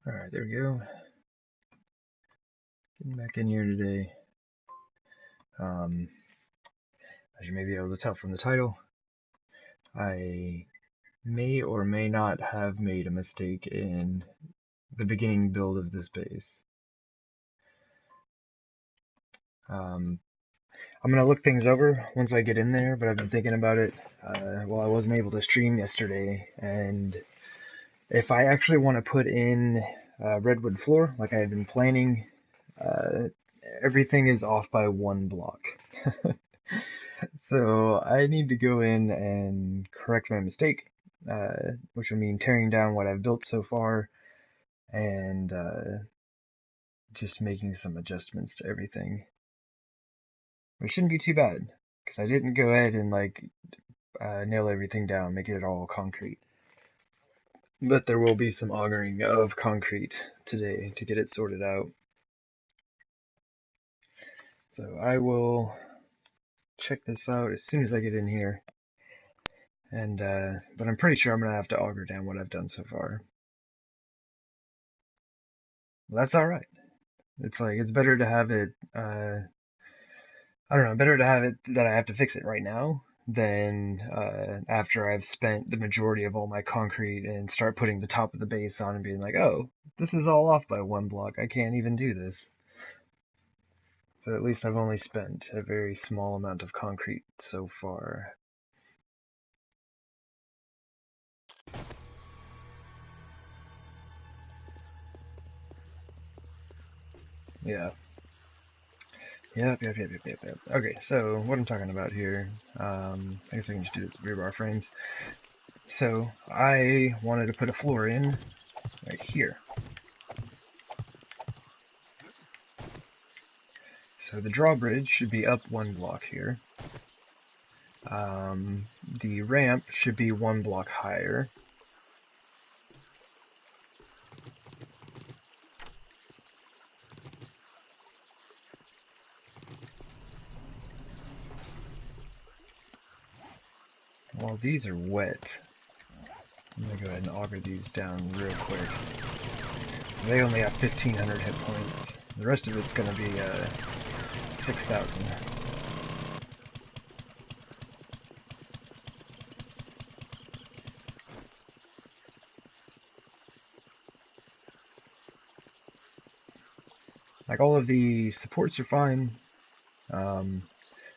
Alright, there we go. Getting back in here today. As you may be able to tell from the title, I may or may not have made a mistake in the beginning build of this base. I'm going to look things over once I get in there, but I've been thinking about it while I wasn't able to stream yesterday, and if I actually want to put in redwood floor like I had been planning, everything is off by one block. So I need to go in and correct my mistake, which would mean tearing down what I've built so far and just making some adjustments to everything. It shouldn't be too bad, because I didn't go ahead and nail everything down, make it all concrete. But there will be some augering of concrete today to get it sorted out. So I will check this out as soon as I get in here. And but I'm pretty sure I'm gonna have to auger down what I've done so far. Well, that's all right. It's better to have it. I don't know. Better to have it that I have to fix it right now than after I've spent the majority of all my concrete and start putting the top of the base on and being like, oh, this is all off by one block. I can't even do this. So at least I've only spent a very small amount of concrete so far. Yeah. Yep. Okay, so what I'm talking about here, I guess I can just do this rear bar frames. So I wanted to put a floor in right here. So the drawbridge should be up one block here. The ramp should be one block higher. While these are wet, I'm going to go ahead and auger these down real quick. They only have 1,500 hit points. The rest of it's going to be 6,000. Like, all of the supports are fine.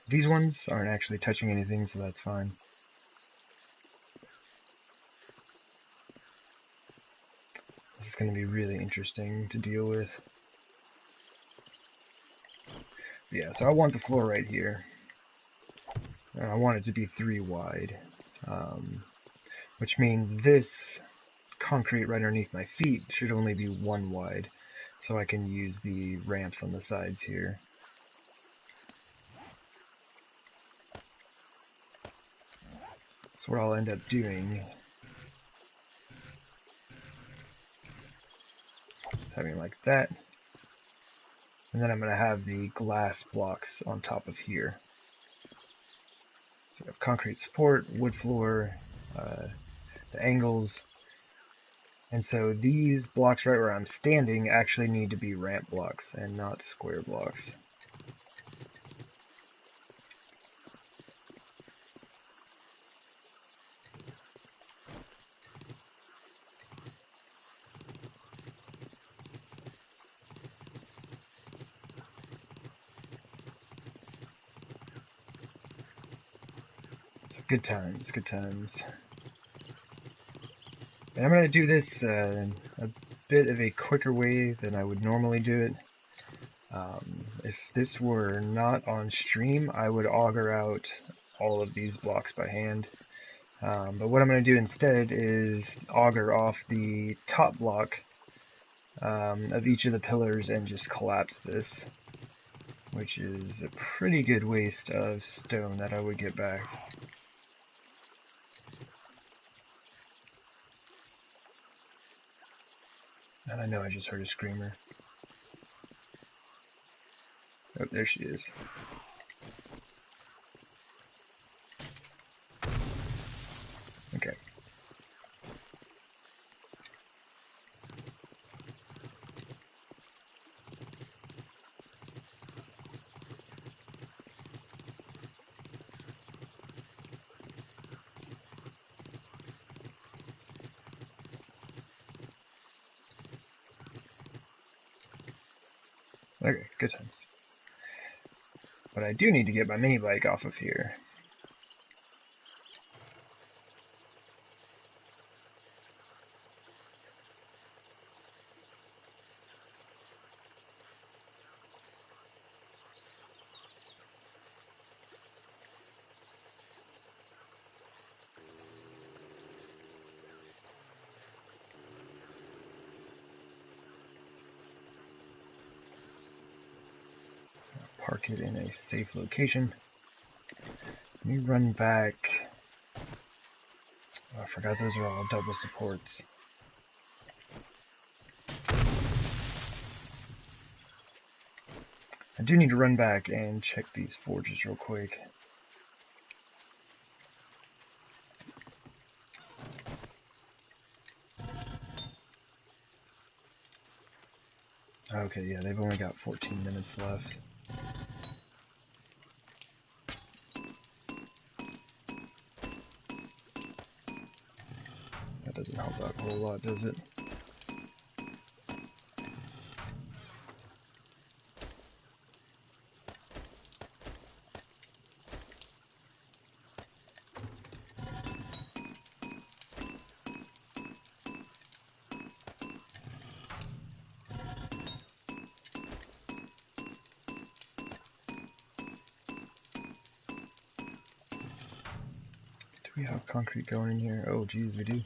These ones aren't actually touching anything, so that's fine. This is going to be really interesting to deal with. Yeah, so I want the floor right here. And I want it to be 3 wide. Which means this concrete right underneath my feet should only be 1 wide. So I can use the ramps on the sides here. So what I'll end up doing, having like that, and then I'm going to have the glass blocks on top of here. So I have concrete support, wood floor, the angles, and so these blocks right where I'm standing actually need to be ramp blocks and not square blocks. Good times, good times. And I'm going to do this a bit of a quicker way than I would normally do it. If this were not on stream, I would auger out all of these blocks by hand. But what I'm going to do instead is auger off the top block of each of the pillars and just collapse this, which is a pretty good waste of stone that I would get back. And I know I just heard a screamer. Oh, there she is. Okay. Okay, good times. But I do need to get my mini bike off of here. Park it in a safe location. Let me run back. Oh, I forgot those are all double supports. I do need to run back and check these forges real quick. Okay, yeah, they've only got 14 minutes left. That doesn't help out a whole lot, does it? Do we have concrete going in here? Oh, geez, we do.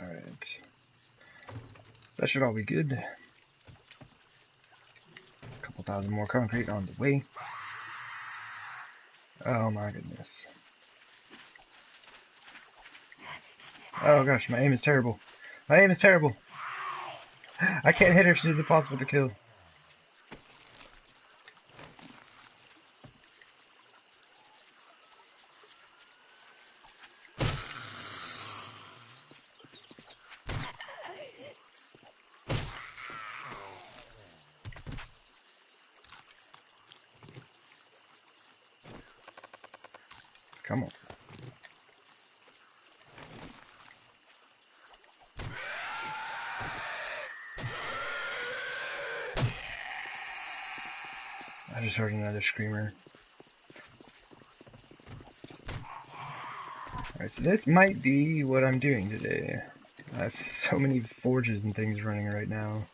Alright. That should all be good. A couple thousand more concrete on the way. Oh my goodness. Oh gosh, my aim is terrible. My aim is terrible. I can't hit her, she's impossible to kill. Come on. I just heard another screamer. Alright, so this might be what I'm doing today. I have so many forges and things running right now.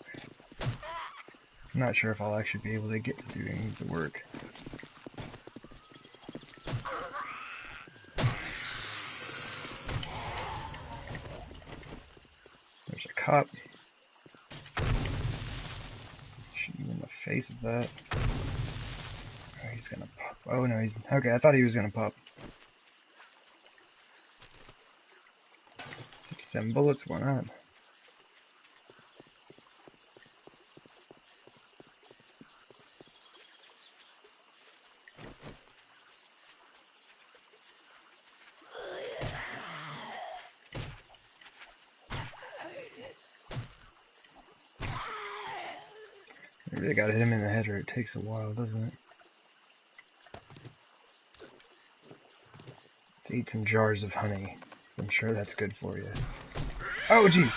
I'm not sure if I'll actually be able to get to doing the work. There's a cop. Shoot you in the face of that. Oh, he's gonna pop. Oh no, he's... Okay, I thought he was gonna pop. 57 bullets, why not? You really gotta hit him in the head or it takes a while, doesn't it? To eat some jars of honey. I'm sure that's good for you. Oh, jeez!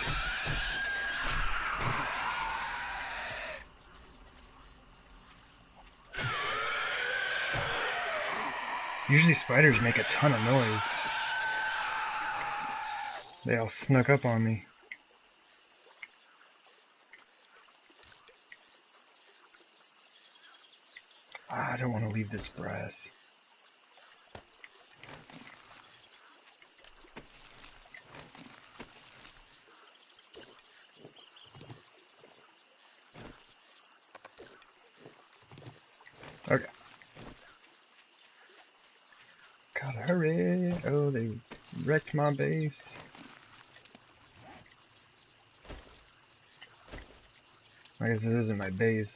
Usually spiders make a ton of noise. They all snuck up on me. Ah, I don't want to leave this brass. Okay. Gotta hurry. Oh, they wrecked my base. I guess this isn't my base.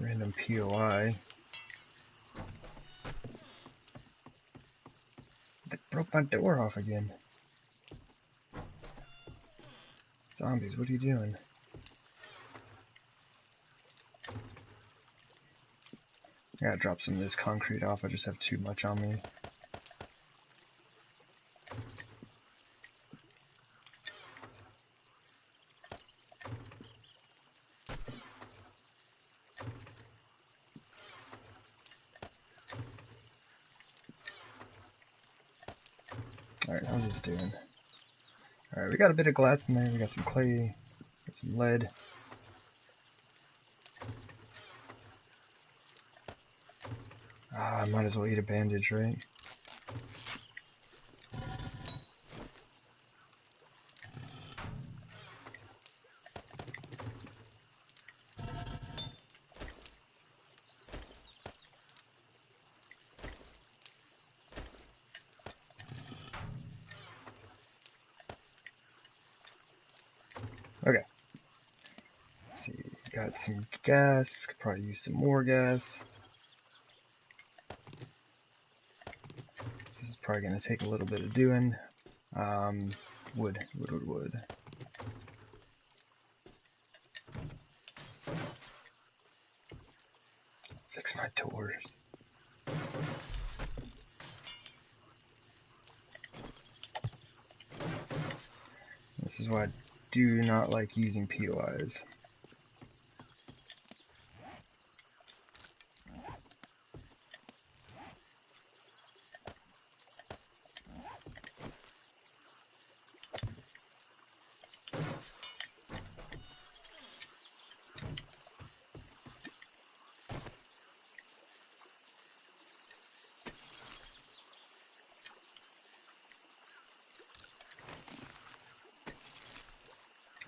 Random POI. They broke my door off again. Zombies, what are you doing? I gotta drop some of this concrete off, I just have too much on me. Alright, how's this doing? Alright, we got a bit of glass in there, we got some clay, got some lead. I might as well eat a bandage, right? Okay. Let's see, got some gas, could probably use some more gas. This is probably going to take a little bit of doing. Wood. Fix my doors. This is why I do not like using POIs.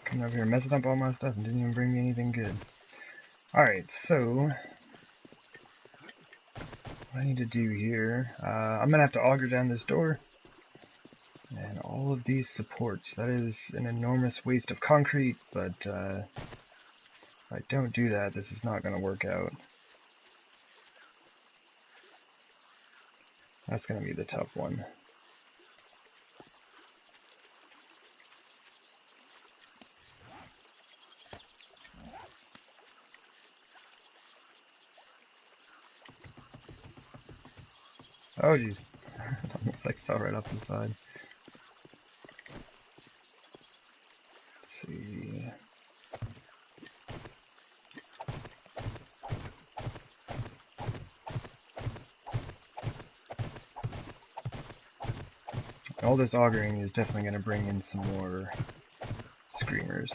Coming over here messing up all my stuff and didn't even bring me anything good. Alright, so what I need to do here, I'm gonna have to auger down this door and all of these supports. That is an enormous waste of concrete, but if I don't do that, this is not gonna work out. That's gonna be the tough one. Oh jeez, almost like fell right off the side. Let's see. All this augering is definitely going to bring in some more screamers.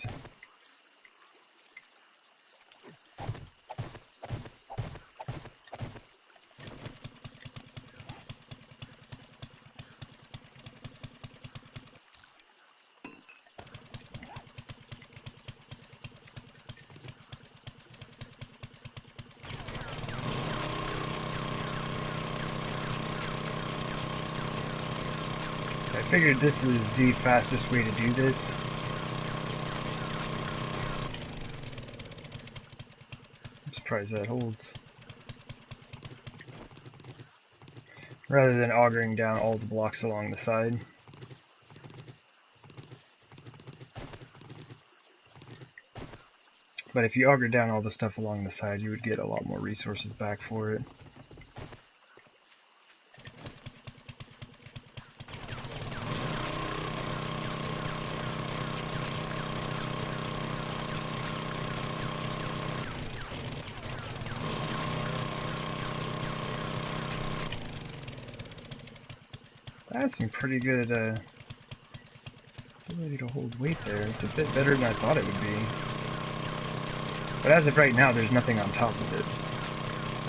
I figured this is the fastest way to do this. I'm surprised that holds. Rather than augering down all the blocks along the side. But if you auger down all the stuff along the side, you would get a lot more resources back for it. That's some pretty good ability to hold weight there. It's a bit better than I thought it would be. But as of right now, there's nothing on top of it.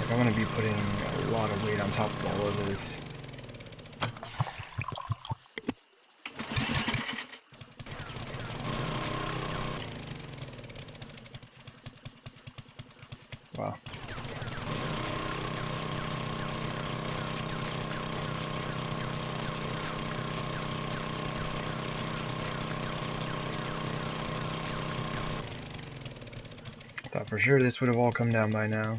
Like, I'm going to be putting a lot of weight on top of all of this. Wow. Thought for sure this would have all come down by now.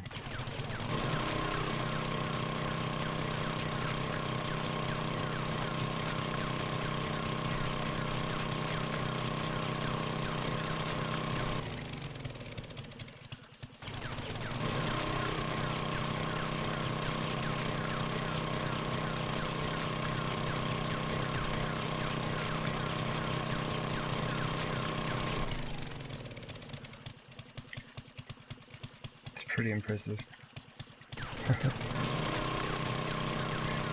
Pretty impressive.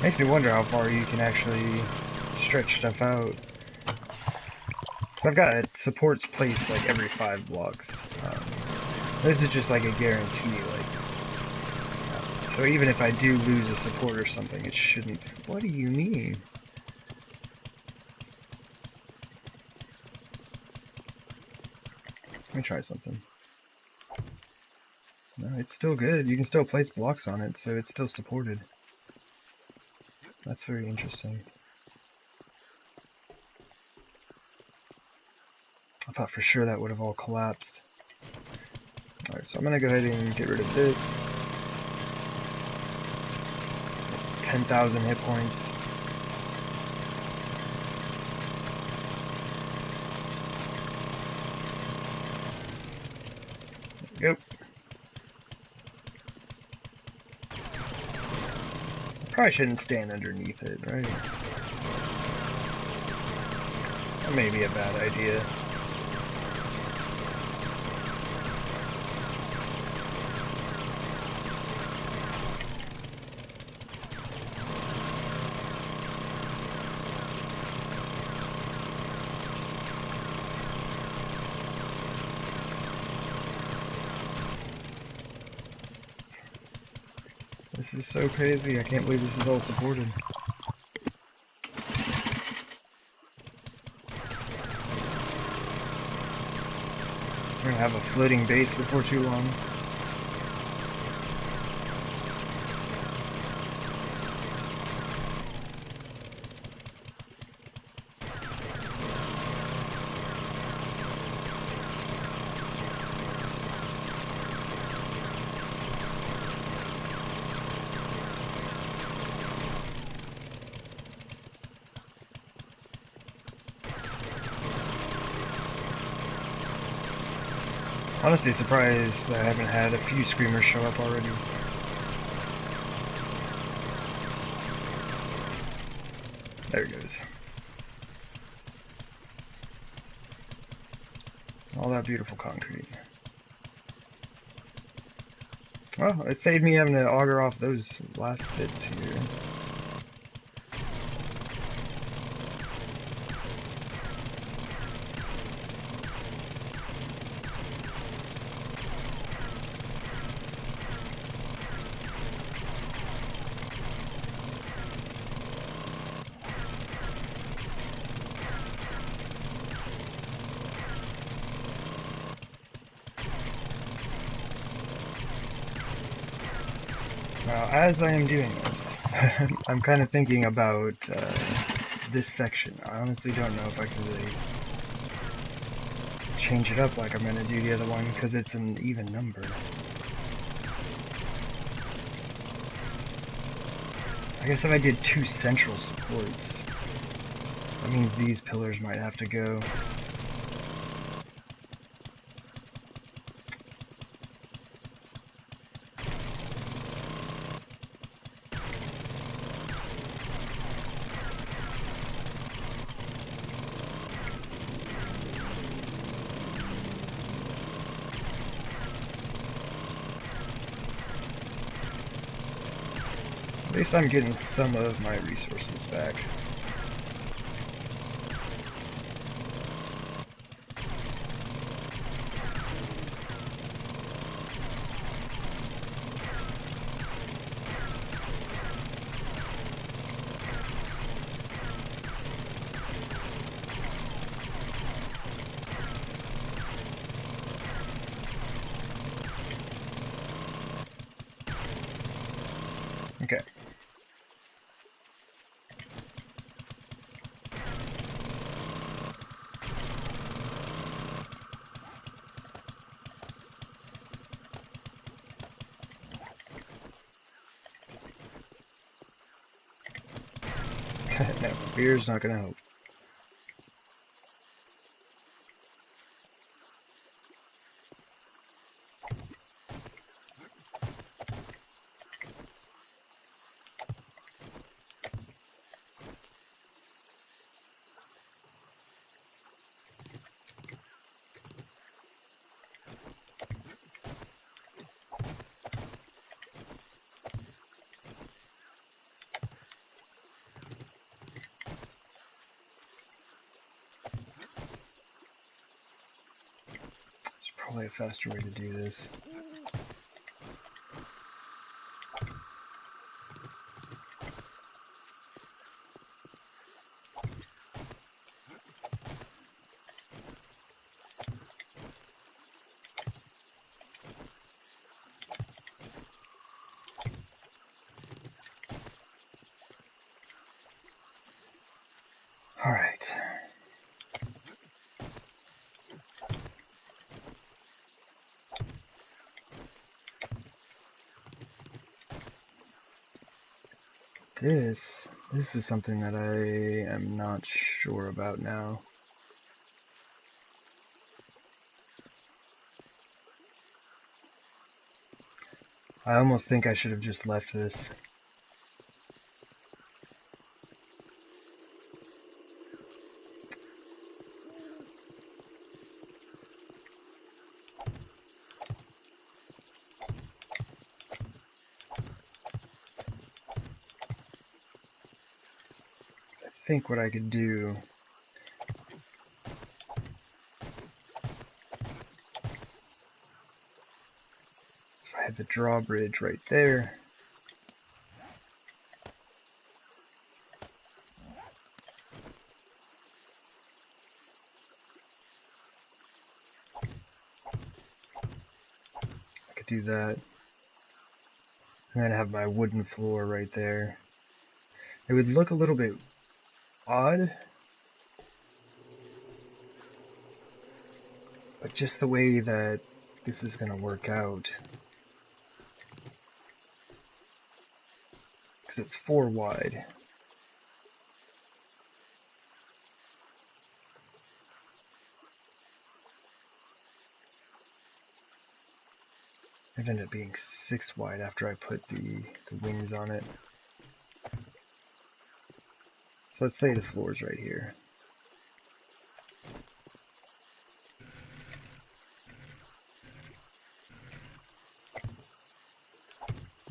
Makes me wonder how far you can actually stretch stuff out. I've got supports placed like every 5 blocks. This is just like a guarantee, so even if I do lose a support or something, it shouldn't. What do you mean? Let me try something. No, it's still good. You can still place blocks on it, so it's still supported. That's very interesting. I thought for sure that would have all collapsed. Alright, so I'm gonna go ahead and get rid of this. 10,000 hit points. There we go. Probably shouldn't stand underneath it, right? That may be a bad idea. This is so crazy, I can't believe this is all supported. We're gonna have a floating base before too long. Honestly surprised that I haven't had a few screamers show up already. There it goes. All that beautiful concrete. Well, it saved me having to auger off those last bits here. Now, as I am doing this, I'm kind of thinking about this section. I honestly don't know if I can really change it up like I'm going to do the other one, because it's an even number. I guess if I did 2 central supports, that means these pillars might have to go. At least I'm getting some of my resources back. Okay. No, fear's not gonna help. Probably a faster way to do this. All right. This is something that I am not sure about now. I almost think I should have just left this. I think what I could do if I had the drawbridge right there. I could do that. And then have my wooden floor right there. It would look a little bit odd, but just the way that this is going to work out, because it's 4 wide. It ended up being 6 wide after I put the wings on it. So let's say the floor's right here.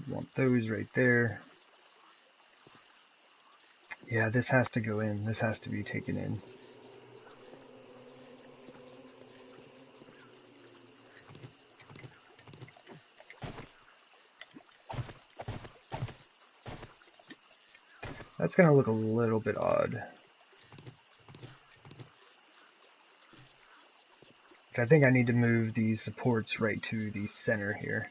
You want those right there. Yeah, this has to go in. This has to be taken in. That's going to look a little bit odd. I think I need to move these supports right to the center here.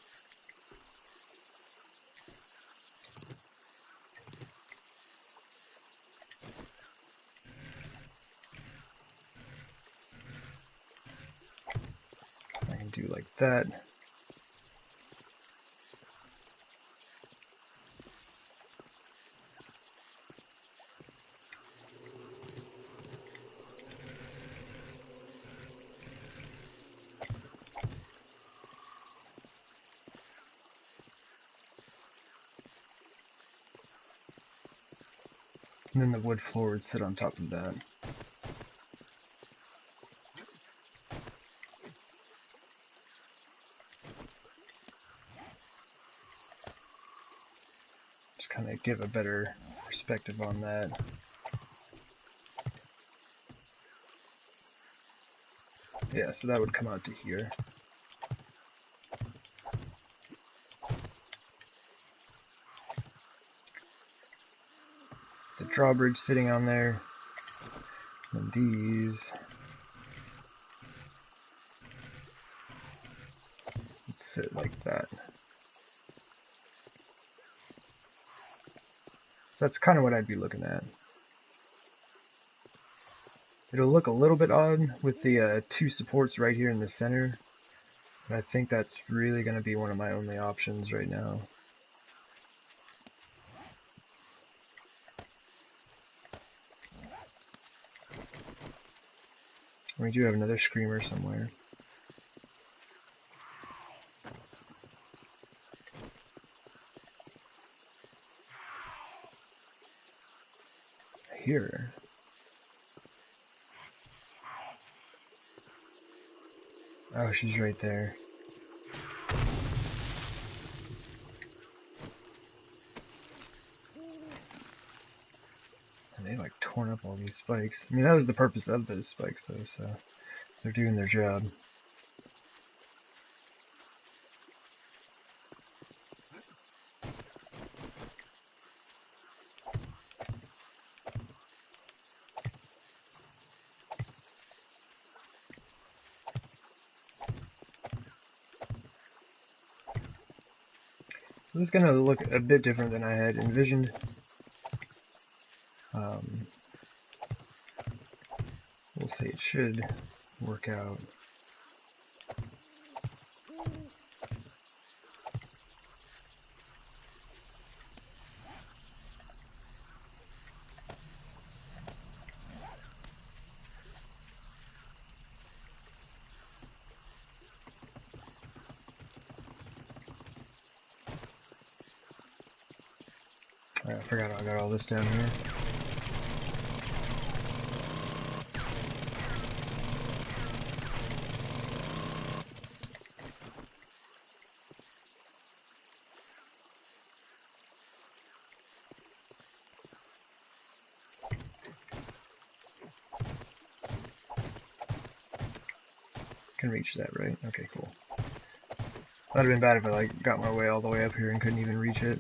I can do like that. And then the wood floor would sit on top of that. Just kind of give a better perspective on that. Yeah, so that would come out to here. The drawbridge sitting on there. And these would sit like that. So that's kind of what I'd be looking at. It'll look a little bit odd with the 2 supports right here in the center. But I think that's really going to be one of my only options right now. We do have another screamer somewhere. Here. Oh, she's right there. And they like torn up all these spikes. I mean, that was the purpose of those spikes though, so they're doing their job. This is going to look a bit different than I had envisioned. We'll see, it should work out. I forgot I got all this down here. Can reach that, right? Okay, cool. That'd have been bad if I like got my way all the way up here and couldn't even reach it.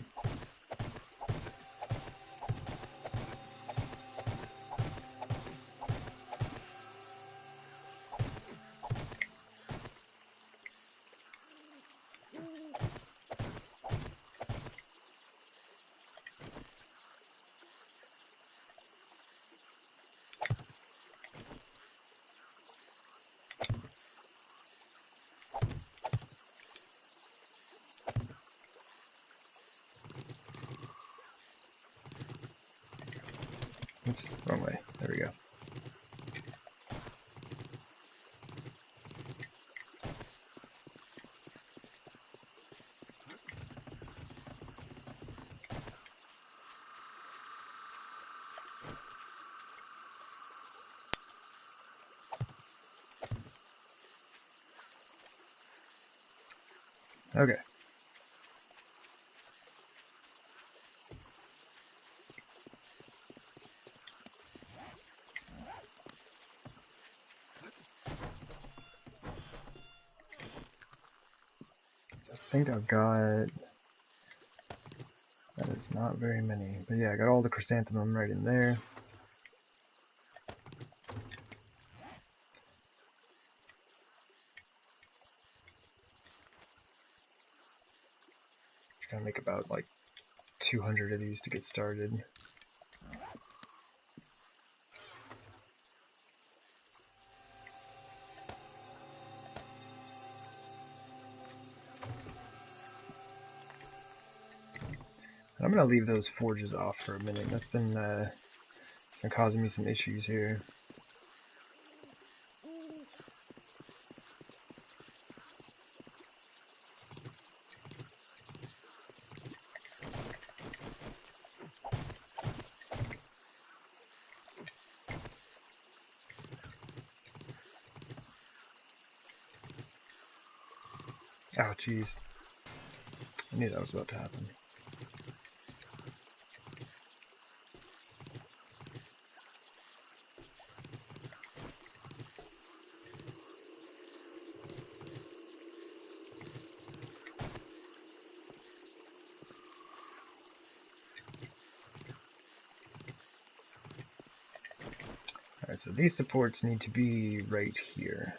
Oops, wrong way. There we go. Okay. I think I've got... That is not very many. But yeah, I got all the chrysanthemum right in there. Just gotta make about like 200 of these to get started. I'm gonna leave those forges off for a minute. That's been it's been causing me some issues here. Oh, jeez. I knew that was about to happen. Alright, so these supports need to be right here.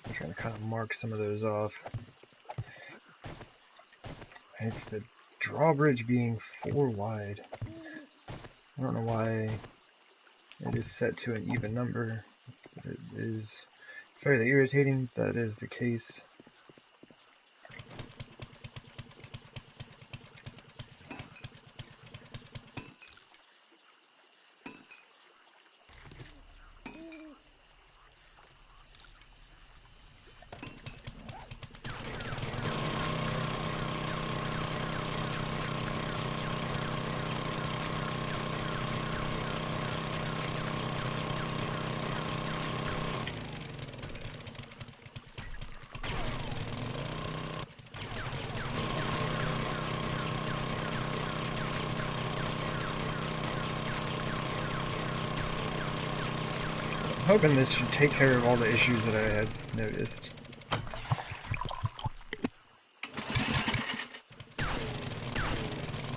I'm trying to kind of mark some of those off. And it's the drawbridge being 4 wide. I don't know why it is set to an even number. It is fairly irritating that is the case. hoping this should take care of all the issues that I had noticed.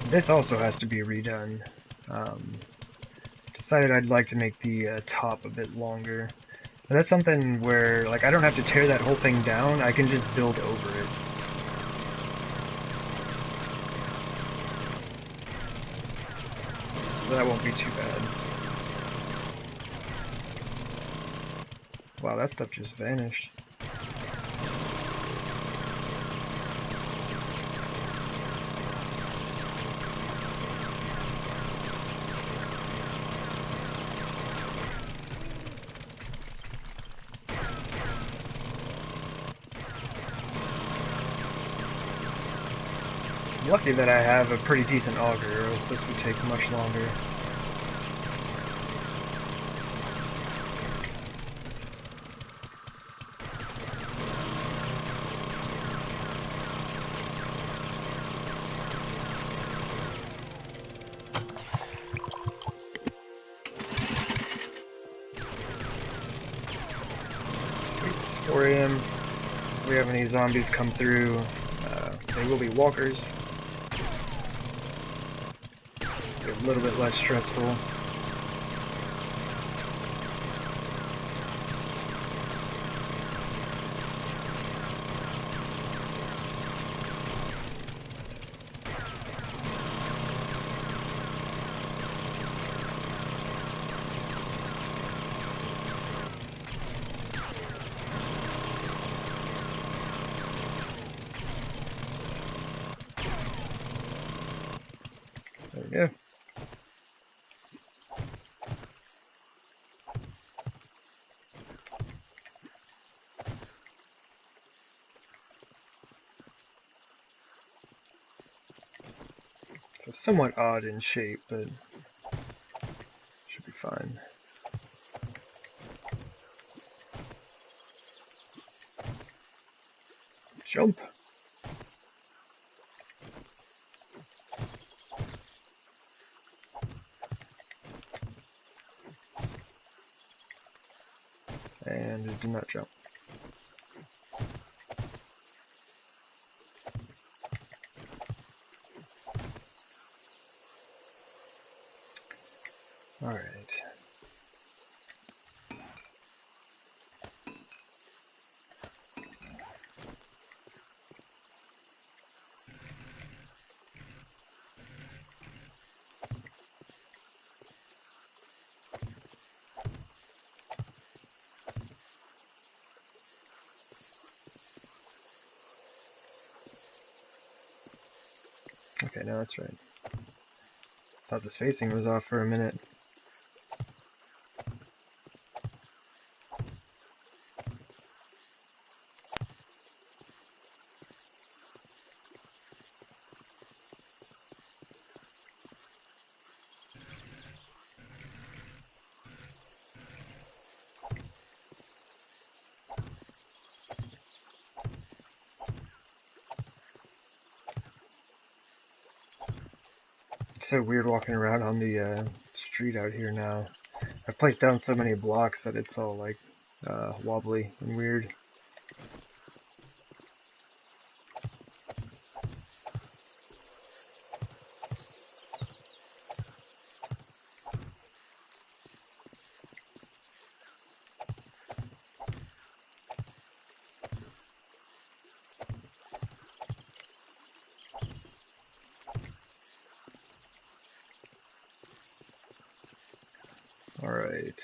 This also has to be redone. Decided I'd like to make the top a bit longer. But that's something where, like, I don't have to tear that whole thing down, I can just build over it. So that won't be too bad. Wow, that stuff just vanished. Lucky that I have a pretty decent auger, or else this would take much longer. Sweet, it's 4 AM. If we have any zombies come through, they will be walkers. A little bit less stressful. There we go. So somewhat odd in shape, but should be fine. Jump! And it did not jump. Alright. Okay, now that's right. Thought the spacing was off for a minute. It's so weird walking around on the street out here now. I've placed down so many blocks that it's all like wobbly and weird. Alright.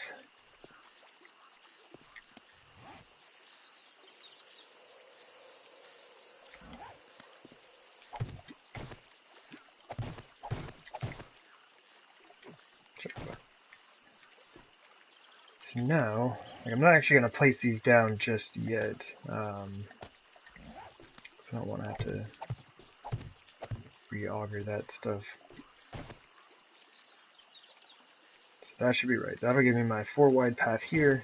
So now, like, I'm not actually going to place these down just yet. I don't want to have to re-auger that stuff. So that should be right. That'll give me my 4 wide path here.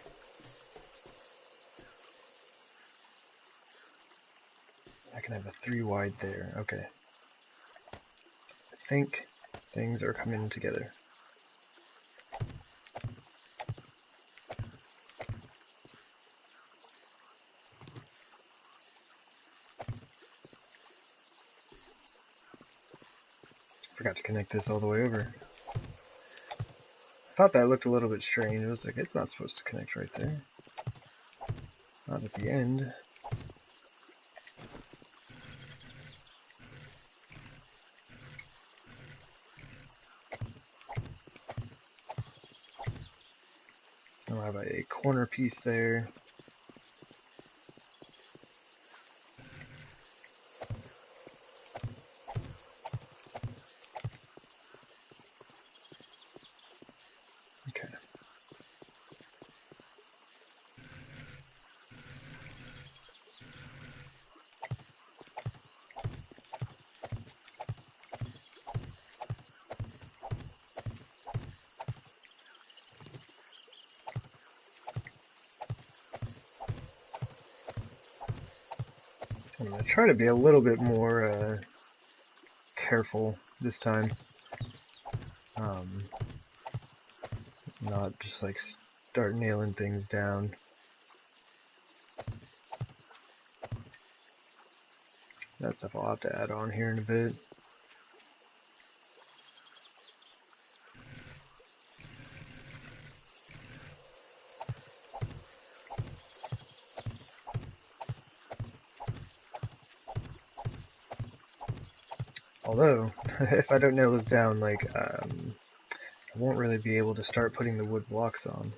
I can have a 3 wide there. Okay. I think things are coming together. Forgot to connect this all the way over. I thought that looked a little bit strange. It was like, it's not supposed to connect right there. Not at the end. I'll have a corner piece there. Okay. I'm going to try to be a little bit more careful this time. Not just like start nailing things down. That stuff I'll have to add on here in a bit. Although, if I don't nail this down, like, I won't really be able to start putting the wood blocks on.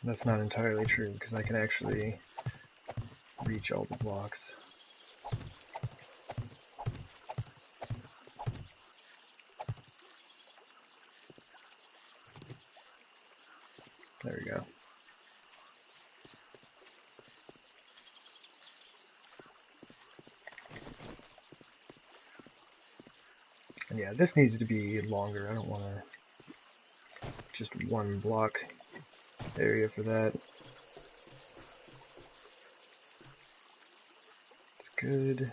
That's not entirely true, because I can actually reach all the blocks. There we go. And yeah, this needs to be longer. I don't want to just one block area for that. It's good.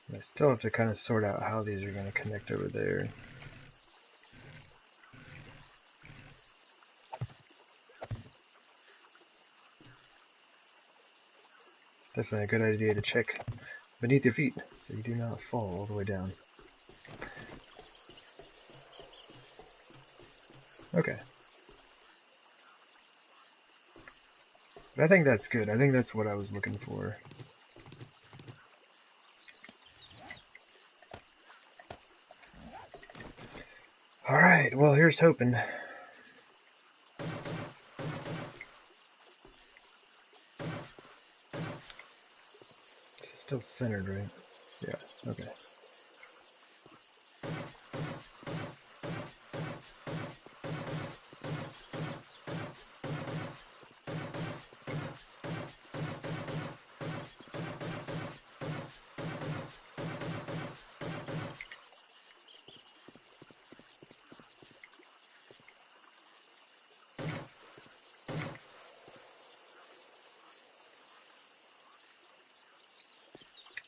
I still have to kind of sort out how these are going to connect over there. Definitely a good idea to check beneath your feet so you do not fall all the way down. Okay. But I think that's good. I think that's what I was looking for. Alright, well, here's hoping. This is still centered, right? Yeah, okay.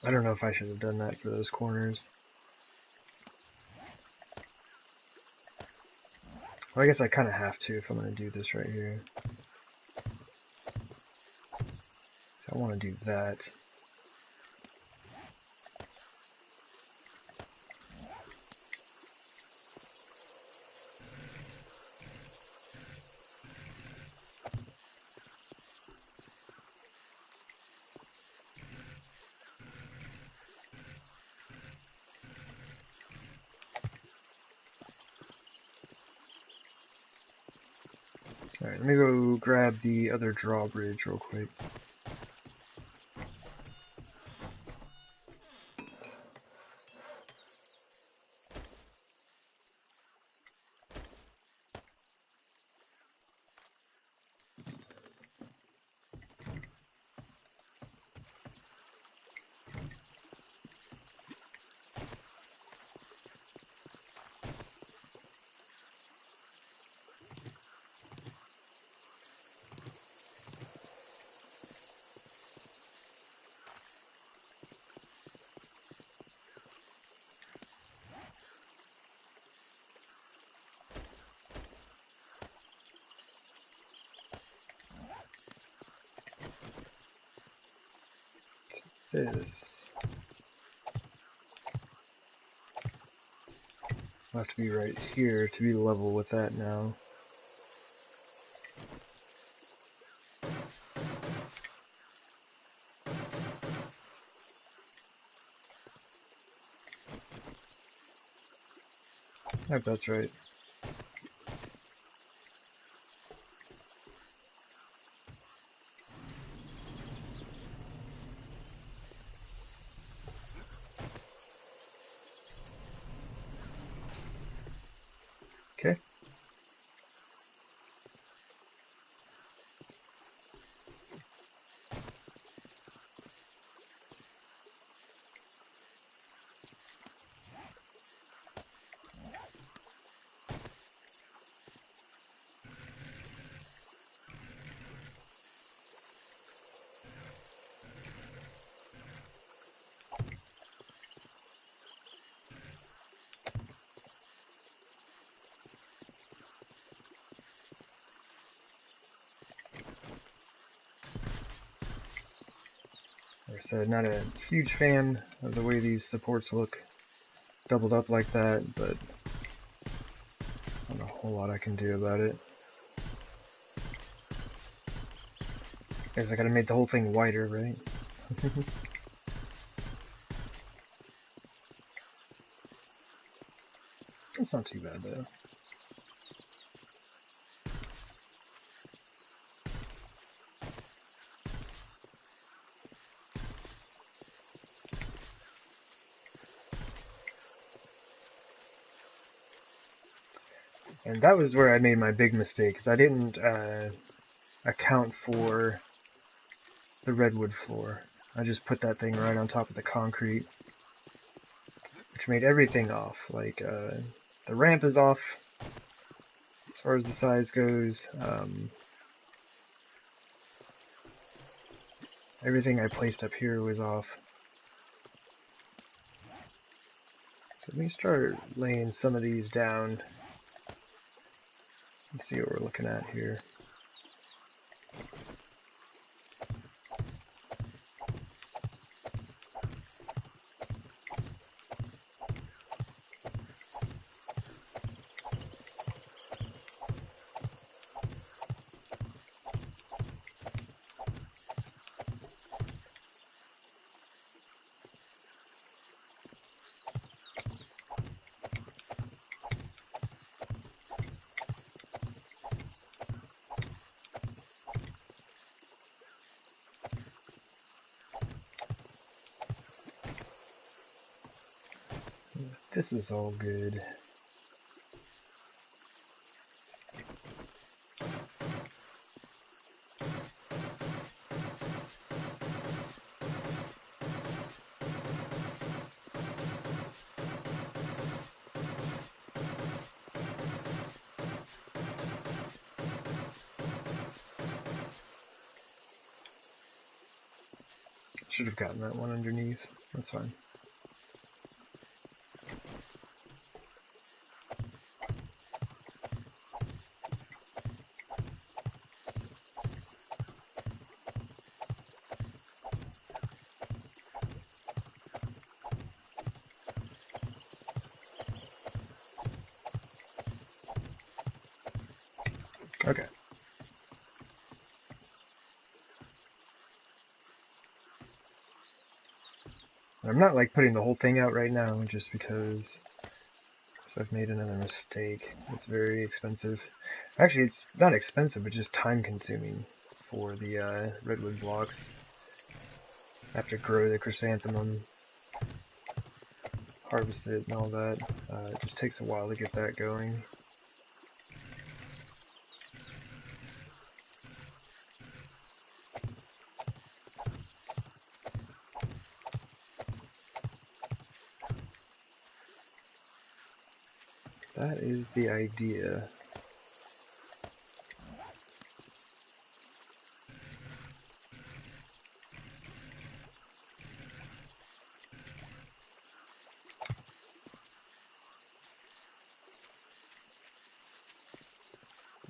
I don't know if I should have done that for those corners. Well, I guess I kind of have to if I'm going to do this right here. So I want to do that. Alright, let me go grab the other drawbridge real quick. this. I'll have to be right here to be level with that now. I hope that's right. Okay. Like I said, not a huge fan of the way these supports look doubled up like that, but not a whole lot I can do about it. Guess I gotta make the whole thing wider, right? It's not too bad though. And that was where I made my big mistake, because I didn't account for the redwood floor. I just put that thing right on top of the concrete, which made everything off. Like, the ramp is off as far as the size goes. Everything I placed up here was off. So let me start laying some of these down. Let's see what we're looking at here. This is all good. Should have gotten that one underneath. That's fine. Okay. I'm not like putting the whole thing out right now just because I've made another mistake. It's very expensive. Actually, it's not expensive, but just time consuming for the redwood blocks. I have to grow the chrysanthemum, harvest it and all that. It just takes a while to get that going. That is the idea.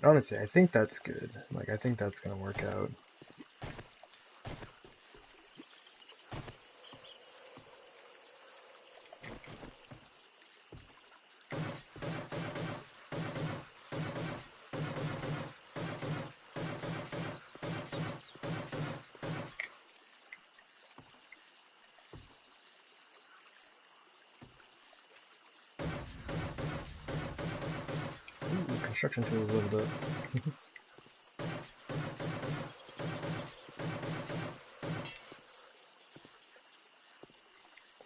Honestly, I think that's good. Like, I think that's gonna work out. construction tools leveled up.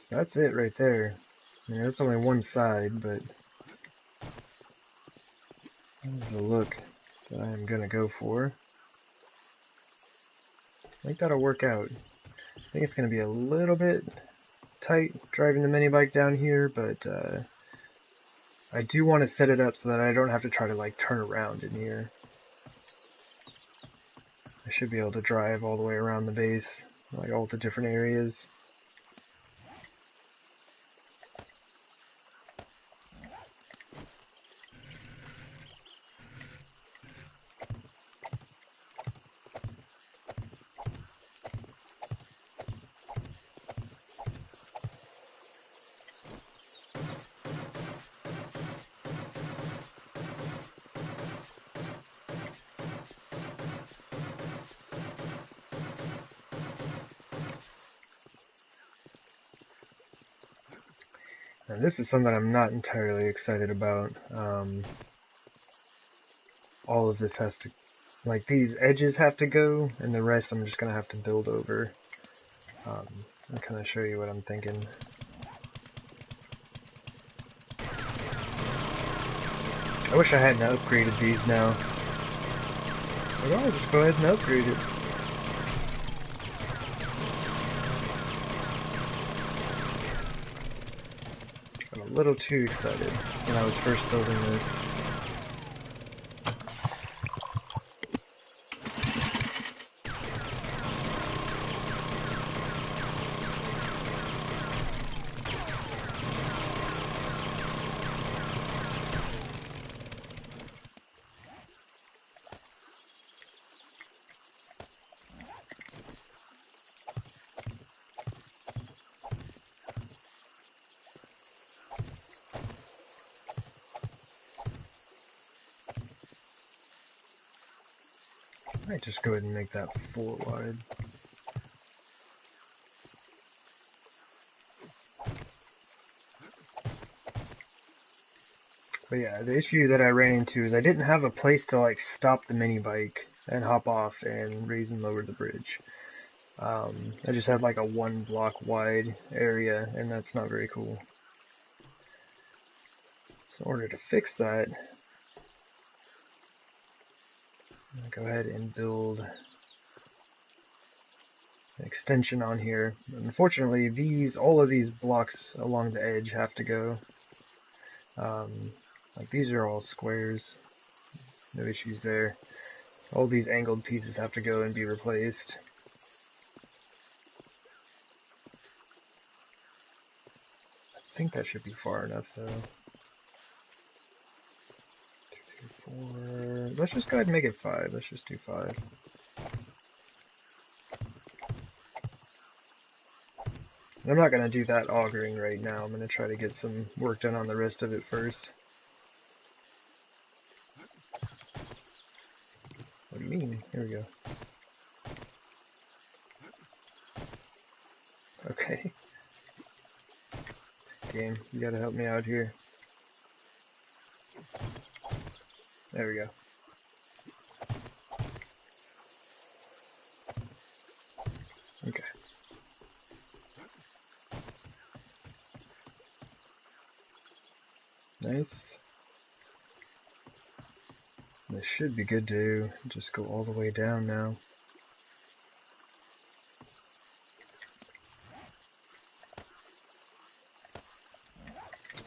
That's it right there. I mean, that's only one side, but that's the look that I'm gonna go for. I think that'll work out. I think it's gonna be a little bit tight driving the mini bike down here, but I do want to set it up so that I don't have to try to like turn around in here. I should be able to drive all the way around the base, like all the different areas. And this is something I'm not entirely excited about. All of this has to, like these edges have to go, and the rest I'm just going to have to build over. I'll kind of show you what I'm thinking. I wish I hadn't upgraded these now. Like, I'll just go ahead and upgrade it. I'm a little too excited when I was first building this. I might just go ahead and make that 4 wide. But yeah, the issue that I ran into is I didn't have a place to like stop the mini bike and hop off and raise and lower the bridge. I just had like a 1 block wide area, and that's not very cool. So in order to fix that, I'm going to go ahead and build an extension on here. Unfortunately, all of these blocks along the edge have to go. Like these are all squares, no issues there. All these angled pieces have to go and be replaced. I think that should be far enough though. 2, 3, 4. Let's just go ahead and make it 5. Let's just do 5. I'm not going to do that augering right now. I'm going to try to get some work done on the rest of it first. What do you mean? Here we go. Okay. Game, you gotta help me out here. There we go. Okay. Nice. This should be good to just go all the way down now.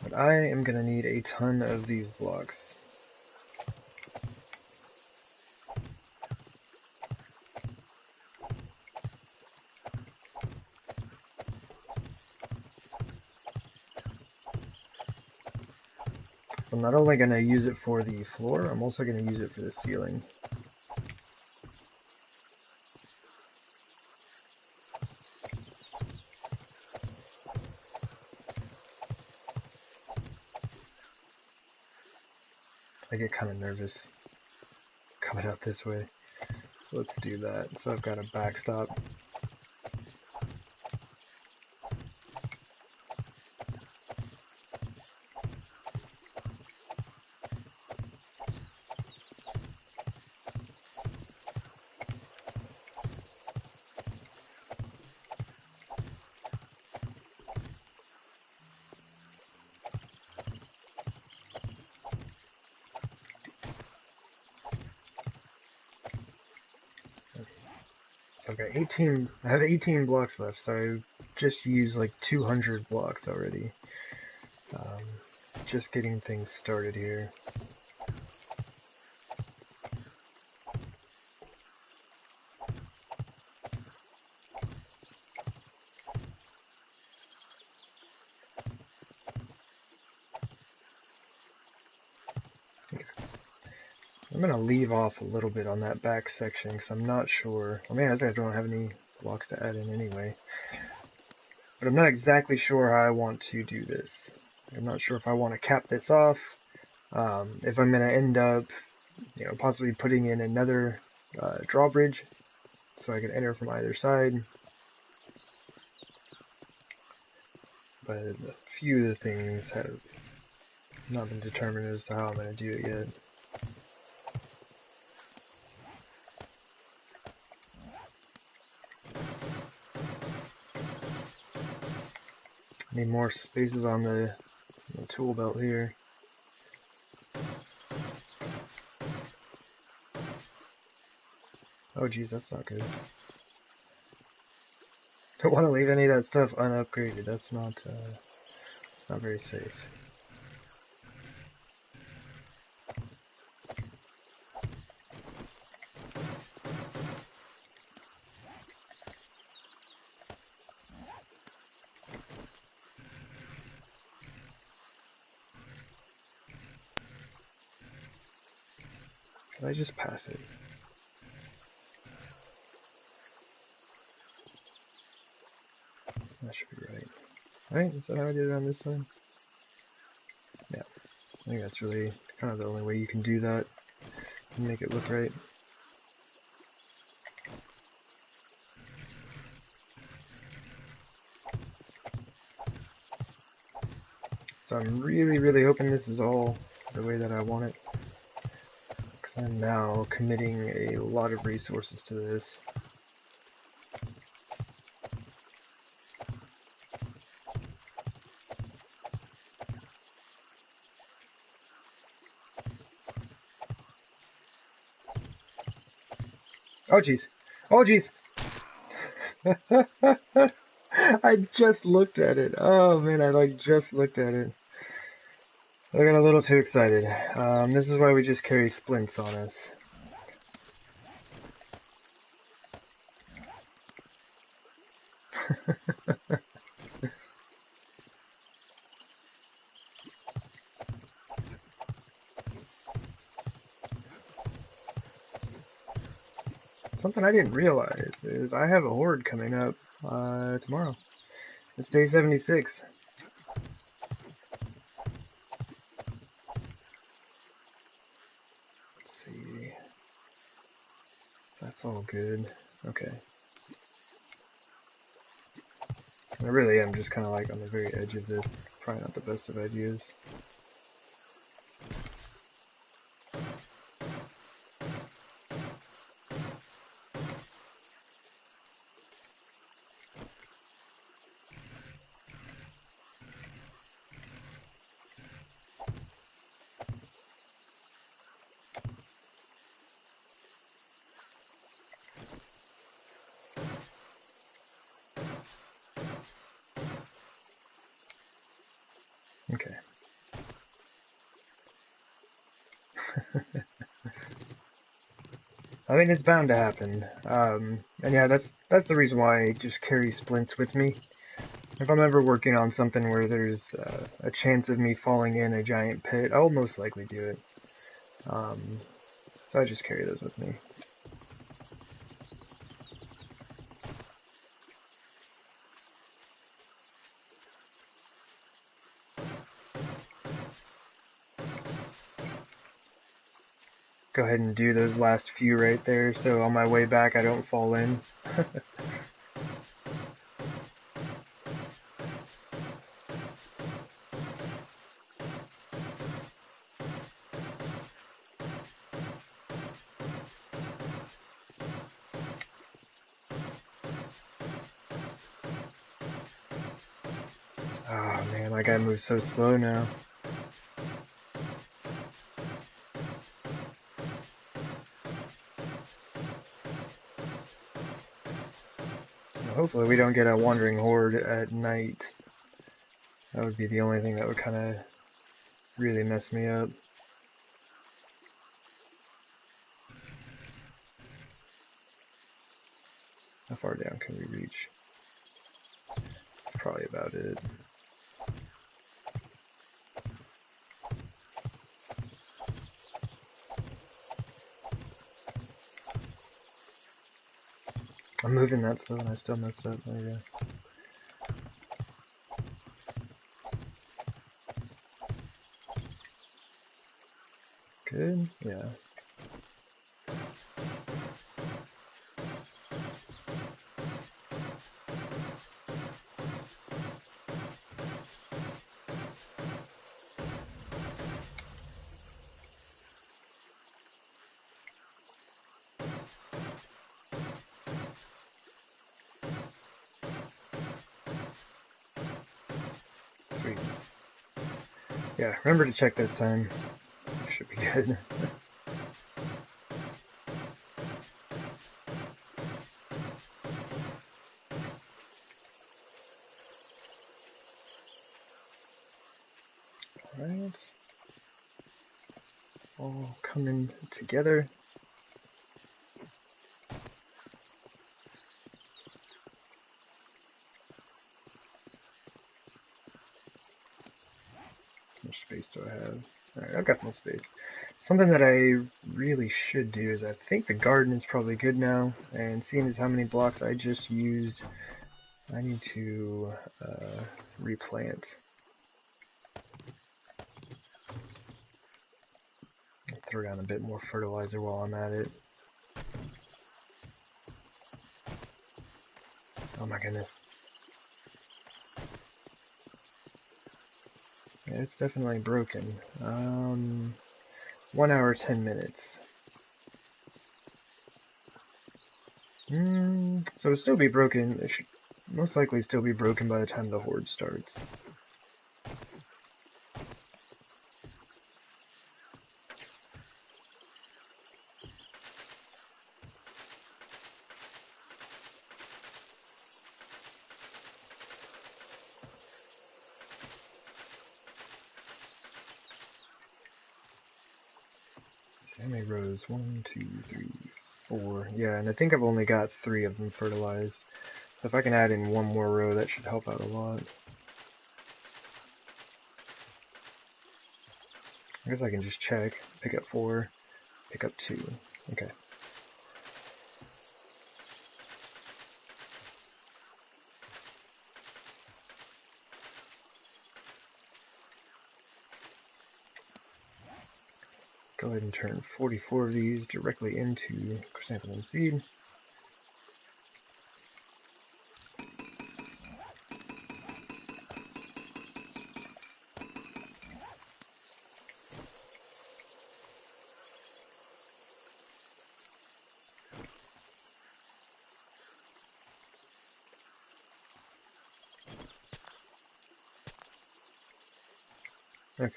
But I am going to need a ton of these blocks. I'm not only going to use it for the floor, I'm also going to use it for the ceiling. I get kind of nervous coming out this way. So let's do that. So I've got a backstop. So I've got 18, I have 18 blocks left, so I just used like 200 blocks already. Just getting things started here. I'm going to leave off a little bit on that back section because I'm not sure. I mean, I don't have any blocks to add in anyway. But I'm not exactly sure how I want to do this. I'm not sure if I want to cap this off. If I'm going to end up, possibly putting in another drawbridge so I can enter from either side. But a few of the things have not been determined as to how I'm going to do it yet. Need more spaces on the tool belt here. Oh geez, that's not good. Don't want to leave any of that stuff unupgraded. That's not very safe. Can I just pass it? That should be right. Right? Is that how I did it on this side? Yeah. I think that's really kind of the only way you can do that and make it look right. So I'm really, really hoping this is all the way that I want it. Because I'm now committing a lot of resources to this. Oh jeez. Oh jeez. I just looked at it. Oh man, I just looked at it. I got a little too excited. This is why we just carry splints on us. Something I didn't realize is I have a horde coming up tomorrow. It's day 76. Let's see. That's all good. Okay. I really am just kind of like on the very edge of this. Probably not the best of ideas. Okay. I mean, it's bound to happen. And yeah, that's the reason why I just carry splints with me. If I'm ever working on something where there's a chance of me falling in a giant pit, I'll most likely do it. So I just carry those with me. Go ahead and do those last few right there, so on my way back I don't fall in. Oh man, my guy moves so slow now. Hopefully we don't get a wandering horde at night. That would be the only thing that would kind of really mess me up. How far down can we reach? That's probably about it. I'm moving that slow and I still messed up. There we go. Good? Yeah. Sweet. Yeah, remember to check this time. Should be good. Alright. All coming together. How much space do I have? Alright, I've got no space. Something that I really should do is I think the garden is probably good now, and seeing as how many blocks I just used, I need to replant. Throw down a bit more fertilizer while I'm at it. Oh my goodness. Yeah, it's definitely broken. 1 hour, 10 minutes. So it'll still be broken. It should most likely still be broken by the time the horde starts. How many rows? 1, 2, 3, 4. Yeah, and I think I've only got 3 of them fertilized. So if I can add in 1 more row, that should help out a lot. I guess I can just check. Pick up 4, pick up 2. Okay. Go ahead and turn 44 of these directly into chrysanthemum seed. Okay.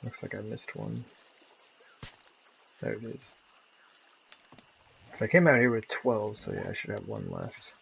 Looks like I missed one. There it is. I came out here with 12, so yeah, I should have 1 left.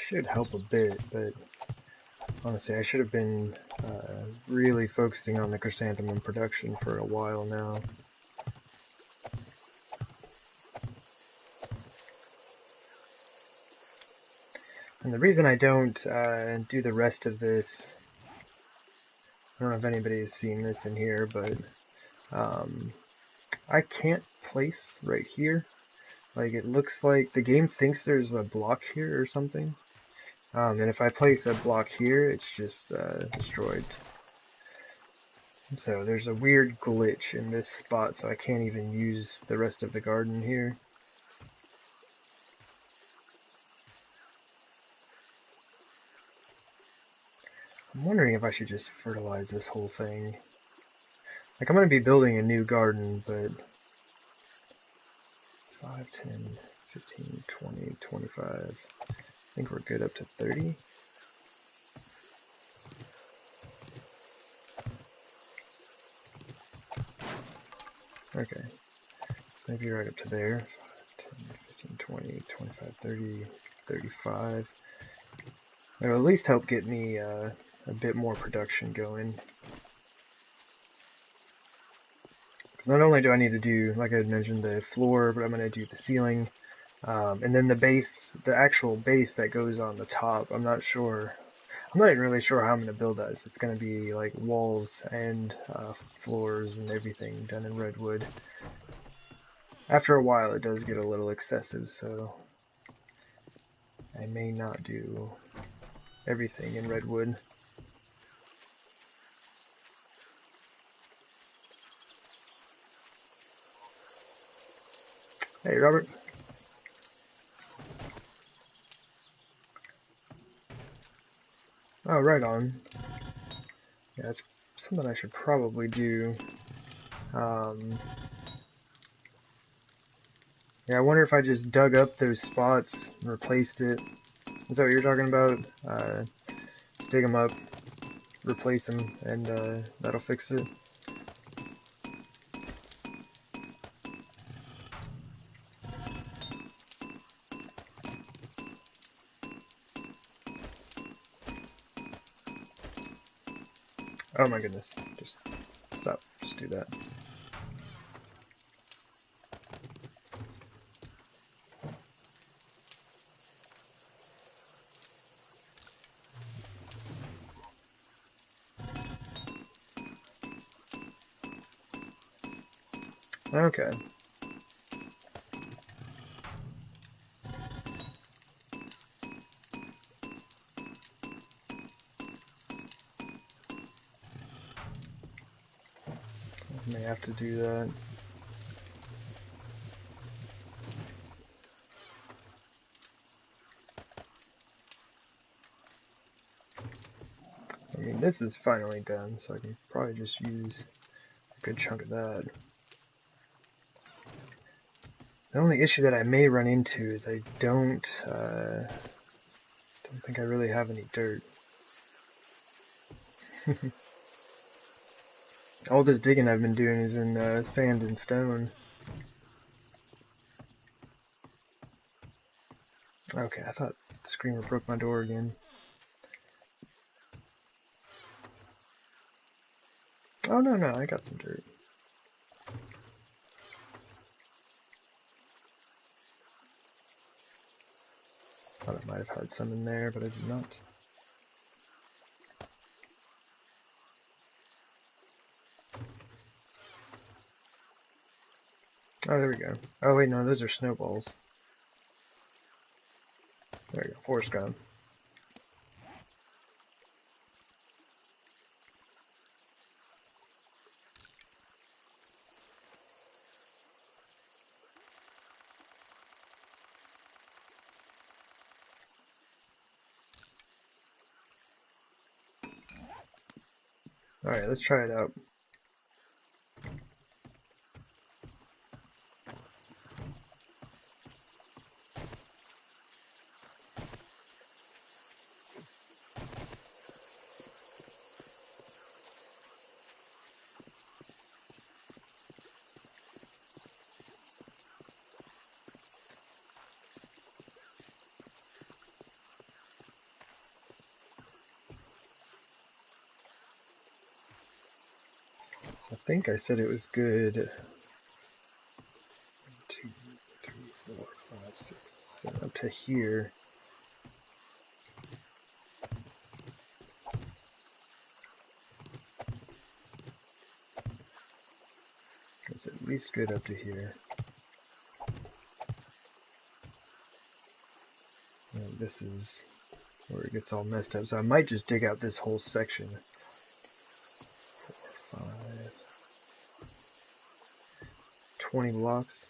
Should help a bit, but honestly, I should have been really focusing on the chrysanthemum production for a while now. And the reason I don't do the rest of this, I don't know if anybody has seen this in here, but I can't place right here. Like, it looks like the game thinks there's a block here or something. And if I place a block here, it's just destroyed. So there's a weird glitch in this spot, so I can't even use the rest of the garden here. I'm wondering if I should just fertilize this whole thing. Like, I'm going to be building a new garden, but 5, 10, 15, 20, 25. I think we're good up to 30. Okay, so maybe right up to there. 5, 10, 15, 20, 25, 30, 35. It'll at least help get me a bit more production going. Not only do I need to do, like I had mentioned, the floor, but I'm going to do the ceiling. And then the base, the actual base that goes on the top, I'm not sure. I'm not even really sure how I'm going to build that. If it's going to be like walls and floors and everything done in redwood. After a while it does get a little excessive, so I may not do everything in redwood. Hey, Robert. Oh, right on. Yeah, that's something I should probably do. Yeah, I wonder if I just dug up those spots and replaced it. Is that what you're talking about? Dig them up, replace them, and that'll fix it. Oh my goodness, just stop, just do that. Okay. I may have to do that. I mean, this is finally done, so I can probably just use a good chunk of that. The only issue that I may run into is I don't think I really have any dirt. All this digging I've been doing is in sand and stone. Okay, I thought the screamer broke my door again. Oh, no, I got some dirt. Thought I might have had some in there, but I did not. Oh, there we go. Oh, wait, no, those are snowballs. There we go, forest gone. Alright, let's try it out. I think I said it was good. 1, 2, 3, 4, 5, 6, 7, up to here. It's at least good up to here. And this is where it gets all messed up. So I might just dig out this whole section. 4, 5. 20 blocks.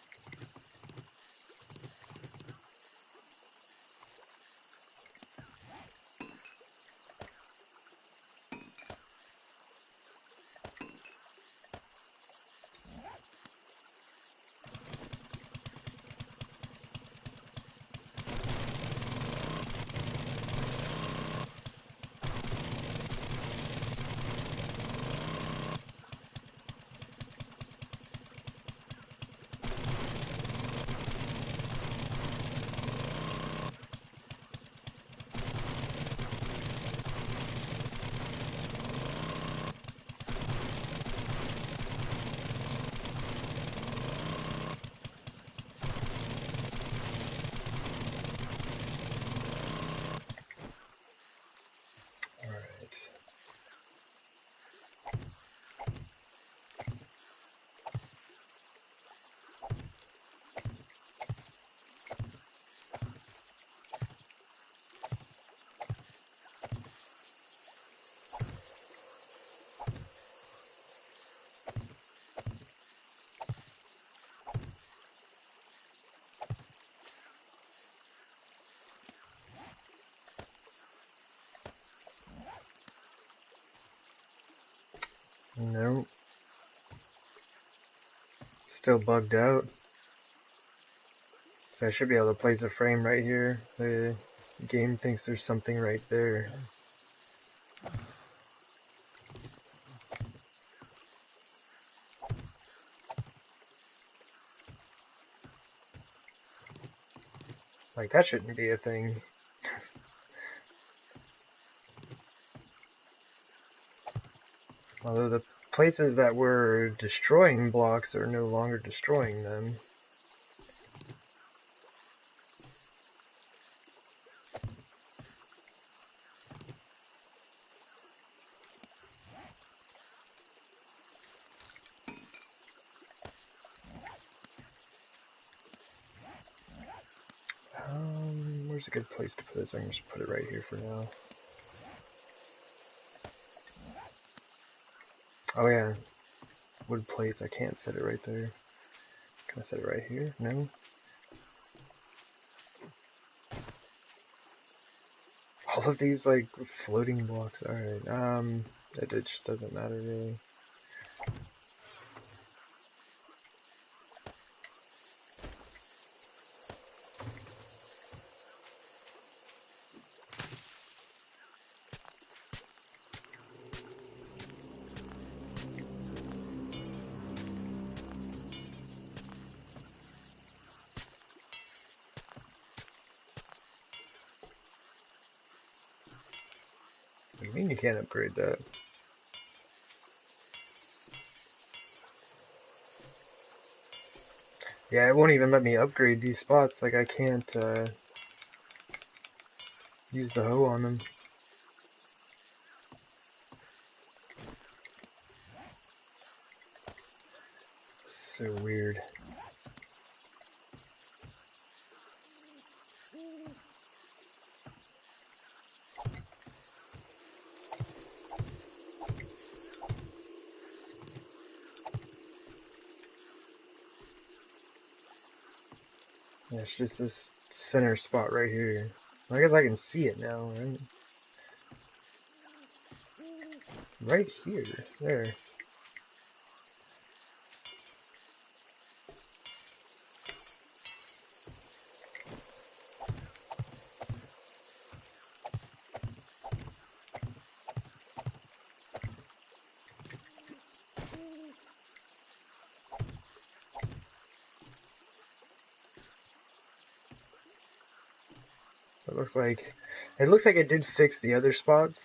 Nope. Still bugged out. So I should be able to place a frame right here. The game thinks there's something right there. Like, that shouldn't be a thing. Although the places that were destroying blocks are no longer destroying them. Where's a good place to put this? I'm going to just put it right here for now. Oh yeah, wood plates. I can't set it right there. Can I set it right here? No. All of these like floating blocks. All right. It just doesn't matter really. What do you mean you can't upgrade that? Yeah, it won't even let me upgrade these spots. Like, I can't use the hoe on them. So weird. Yeah, it's just this center spot right here. I guess I can see it now, right? Right here. There. It looks like it did fix the other spots,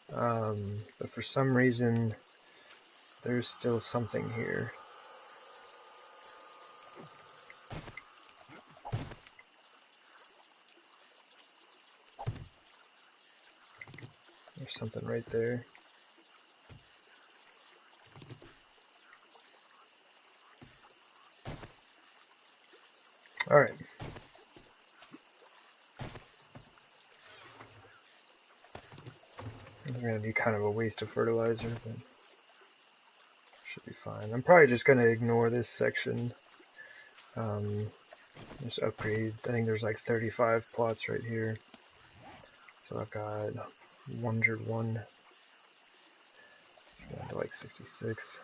but for some reason there's still something here. There's something right there. Alright. It's gonna be kind of a waste of fertilizer, but should be fine. I'm probably just gonna ignore this section Just upgrade. I think there's like 35 plots right here. So I've got 101 down to like 66.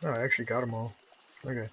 Oh, I actually got them all. Okay.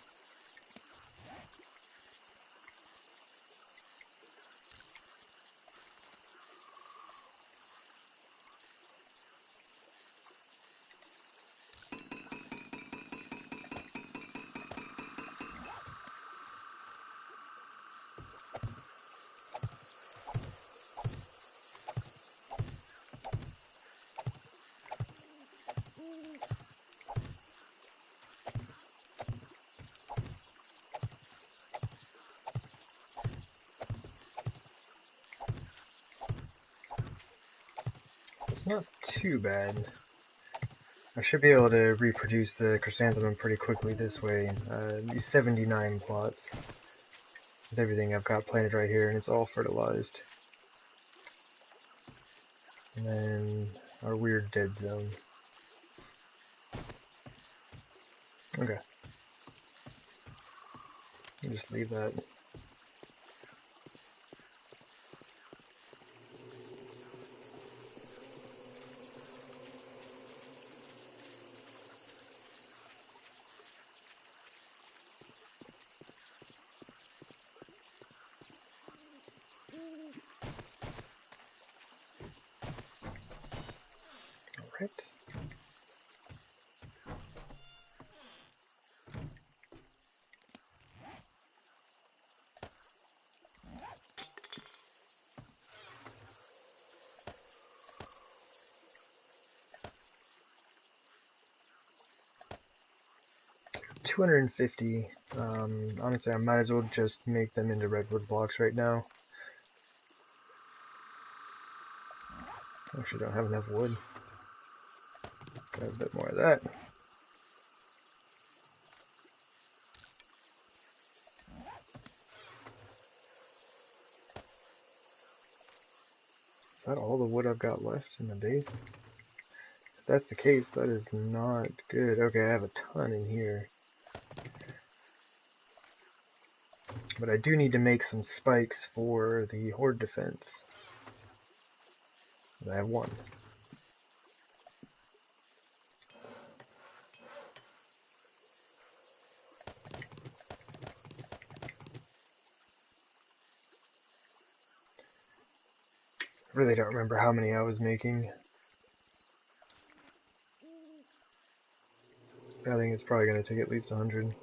It's not too bad. I should be able to reproduce the chrysanthemum pretty quickly this way. These 79 plots with everything I've got planted right here, and it's all fertilized. And then our weird dead zone. Okay. I'll just leave that. Alright. $250. Honestly, I might as well just make them into redwood blocks right now. Actually, don't have enough wood. Got a bit more of that. Is that all the wood I've got left in the base? If that's the case, that is not good. Okay, I have a ton in here. But I do need to make some spikes for the horde defense. I have one. I really don't remember how many I was making. I think it's probably going to take at least 100.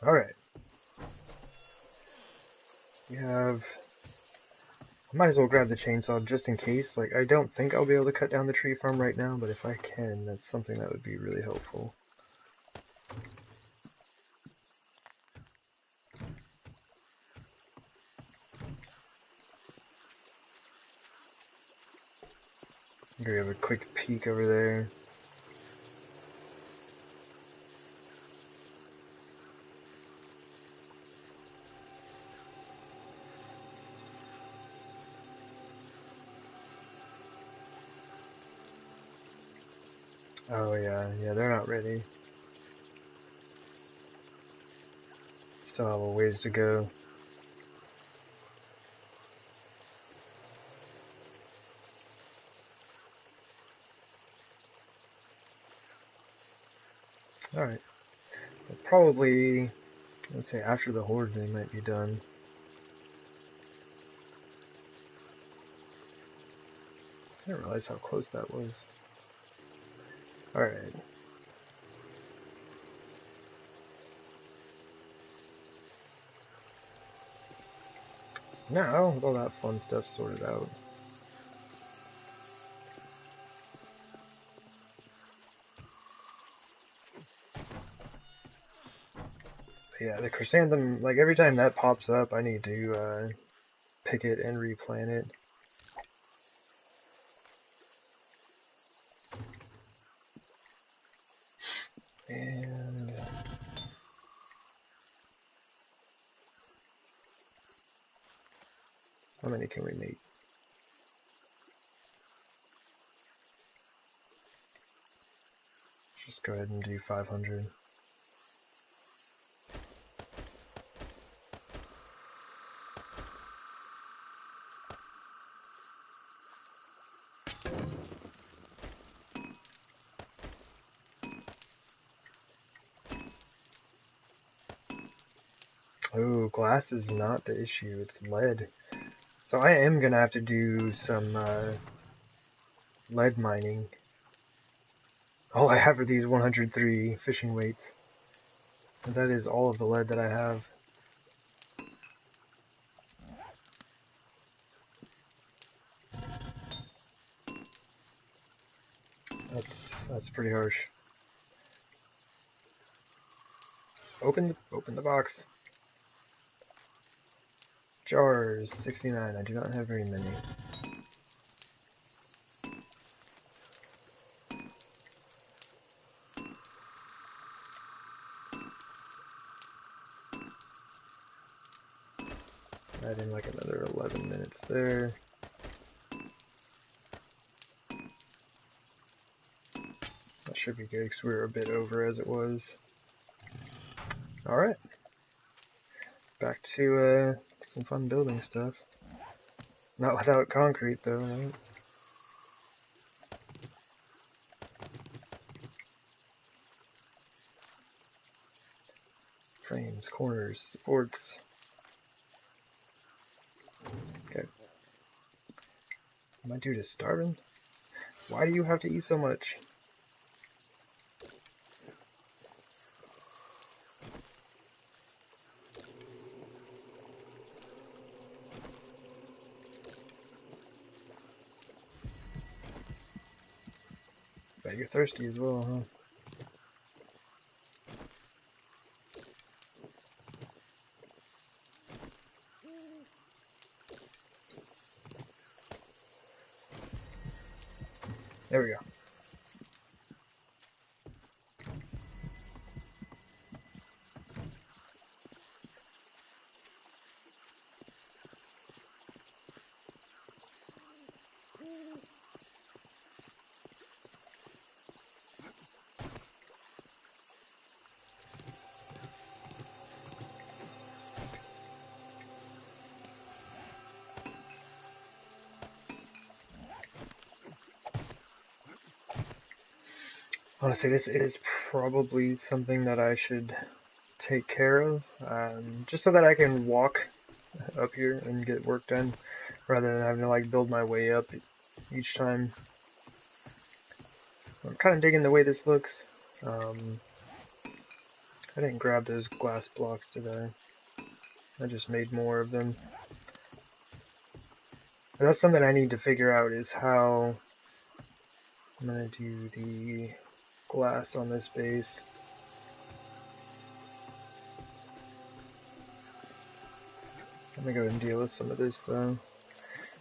Alright. We have... I might as well grab the chainsaw just in case. Like, I don't think I'll be able to cut down the tree farm right now, but if I can, that's something that would be really helpful. I'm gonna have a quick peek over there. Oh yeah, they're not ready. Still have a ways to go. Alright. Probably, let's say after the horde they might be done. I didn't realize how close that was. Alright. Now, with all that fun stuff sorted out. But yeah, the chrysanthemum, like every time that pops up, I need to pick it and replant it. And how many can we make? Just go ahead and do 500. Oh, glass is not the issue, it's lead. So I am gonna have to do some lead mining. All I have are these 103 fishing weights. And that is all of the lead that I have. That's pretty harsh. Open the box. Jars, 69. I do not have very many. Add in like another 11 minutes there. That should be good because we were a bit over as it was. Alright. Back to some fun building stuff. Not without concrete though, right? Frames, corners, supports. Okay. My dude is starving? Why do you have to eat so much? Bet you're thirsty as well, huh? There we go. Honestly, this is probably something that I should take care of, just so that I can walk up here and get work done, rather than having to like build my way up each time. I'm kind of digging the way this looks. I didn't grab those glass blocks today. I just made more of them. And that's something I need to figure out, is how I'm going to do the glass on this base. I'm going to go ahead and deal with some of this though.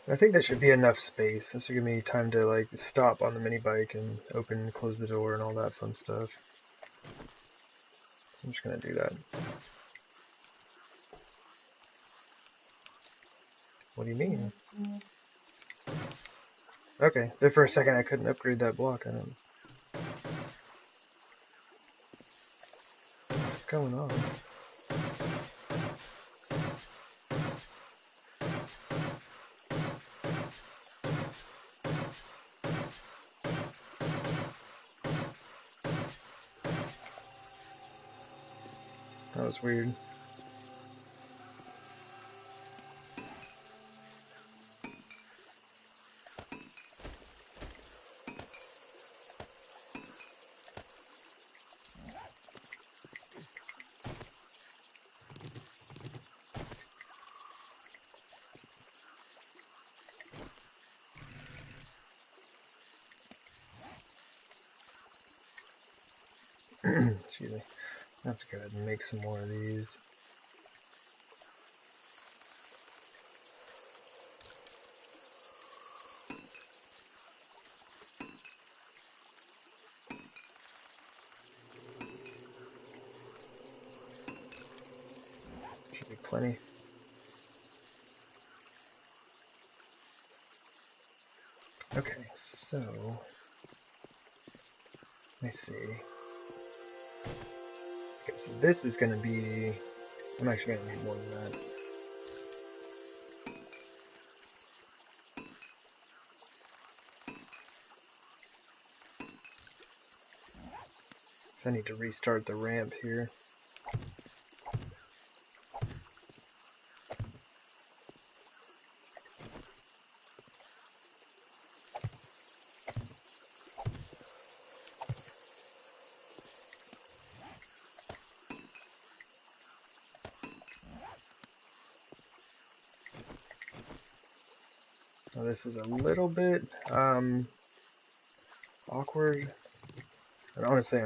I think that should be enough space. This will give me time to like stop on the mini bike and open and close the door and all that fun stuff. I'm just going to do that. What do you mean? Okay, there for a second I couldn't upgrade that block. I don't... What's going on? That was weird. Excuse me. I have to go ahead and make some more of these. Should be plenty. Okay, so let me see. Okay, so this is going to be. I'm actually going to need more than that. So I need to restart the ramp here. Now this is a little bit awkward. And honestly,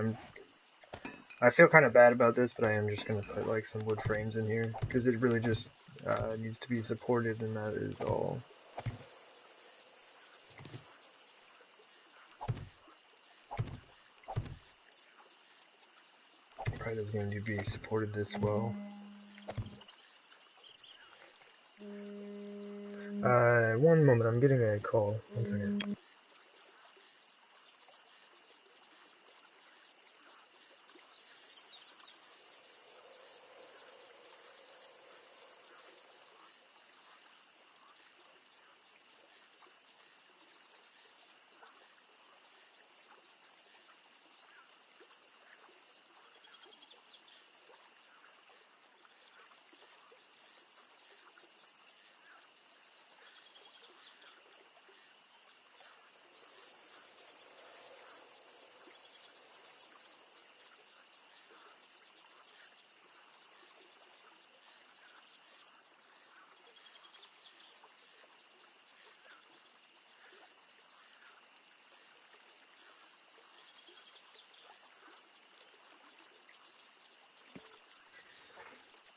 I feel kind of bad about this, but I am just going to put like some wood frames in here because it really just needs to be supported, and that is all. Probably doesn't even need to be supported this well. One moment, I'm getting a call. One second.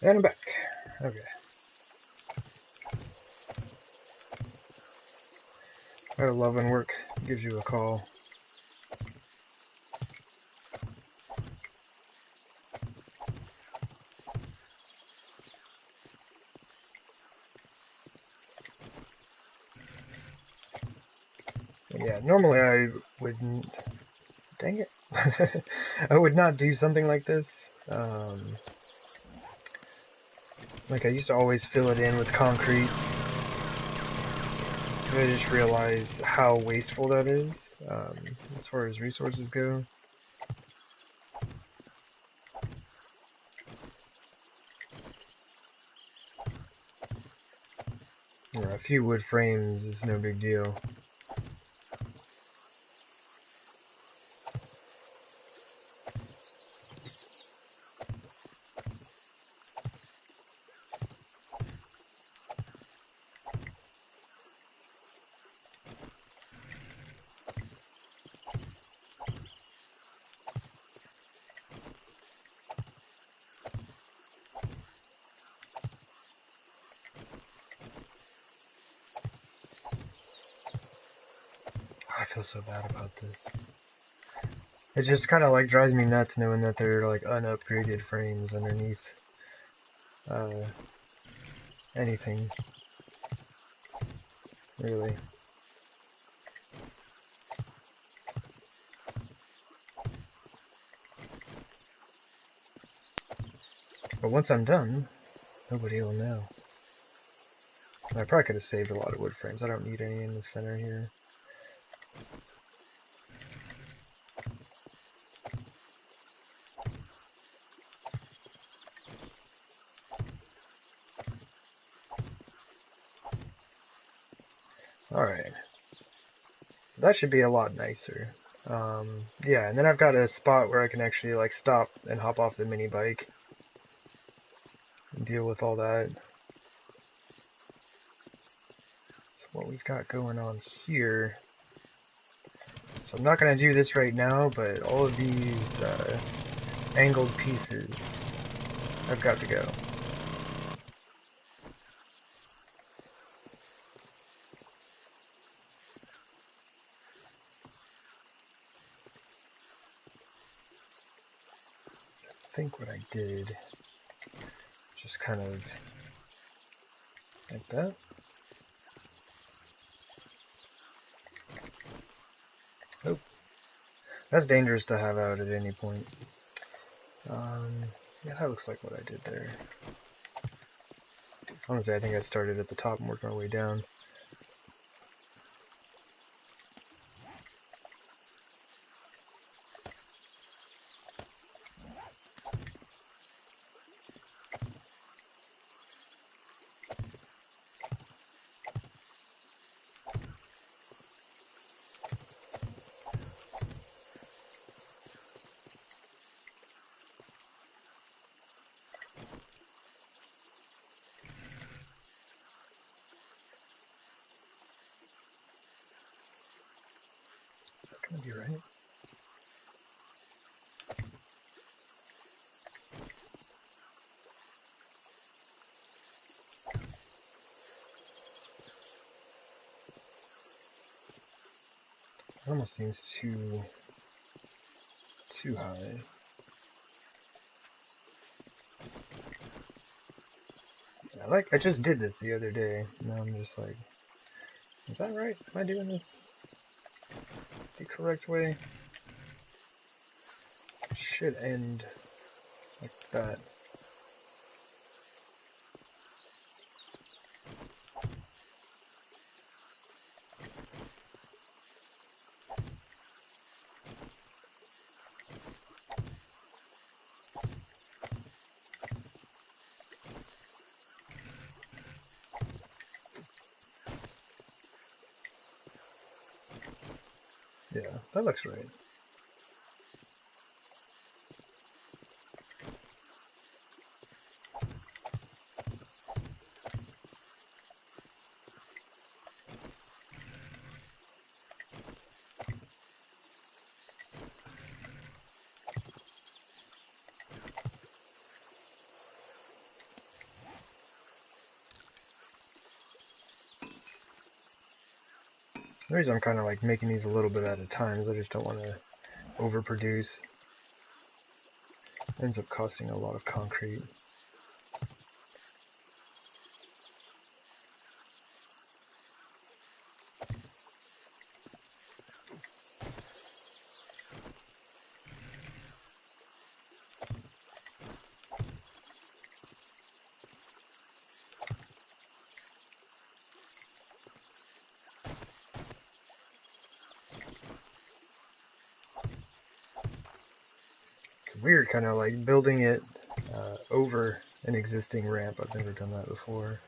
And I'm back. Okay. I love when work gives you a call. Yeah, normally I wouldn't. Dang it. I would not do something like this. Like, I used to always fill it in with concrete. I just realized how wasteful that is, as far as resources go. You know, a few wood frames is no big deal. I feel so bad about this. It just kind of like drives me nuts knowing that they're like unupgraded frames underneath anything, really. But once I'm done, nobody will know. I probably could have saved a lot of wood frames. I don't need any in the center here. Alright. So that should be a lot nicer. Yeah, and then I've got a spot where I can actually like stop and hop off the mini bike and deal with all that. So what we've got going on here. So I'm not going to do this right now, but all of these angled pieces have got to go. I think what I did, just kind of like that. Oh, that's dangerous to have out at any point. Yeah, that looks like what I did there. Honestly, I think I started at the top and worked my way down. Is that gonna be right? It almost seems too high. I just did this the other day. Now I'm just like, is that right? Am I doing this the correct way? It should end like that. Yeah, that looks right. The reason I'm kind of like making these a little bit at a time is I just don't want to overproduce. It ends up costing a lot of concrete. It's weird kind of like building it over an existing ramp. I've never done that before.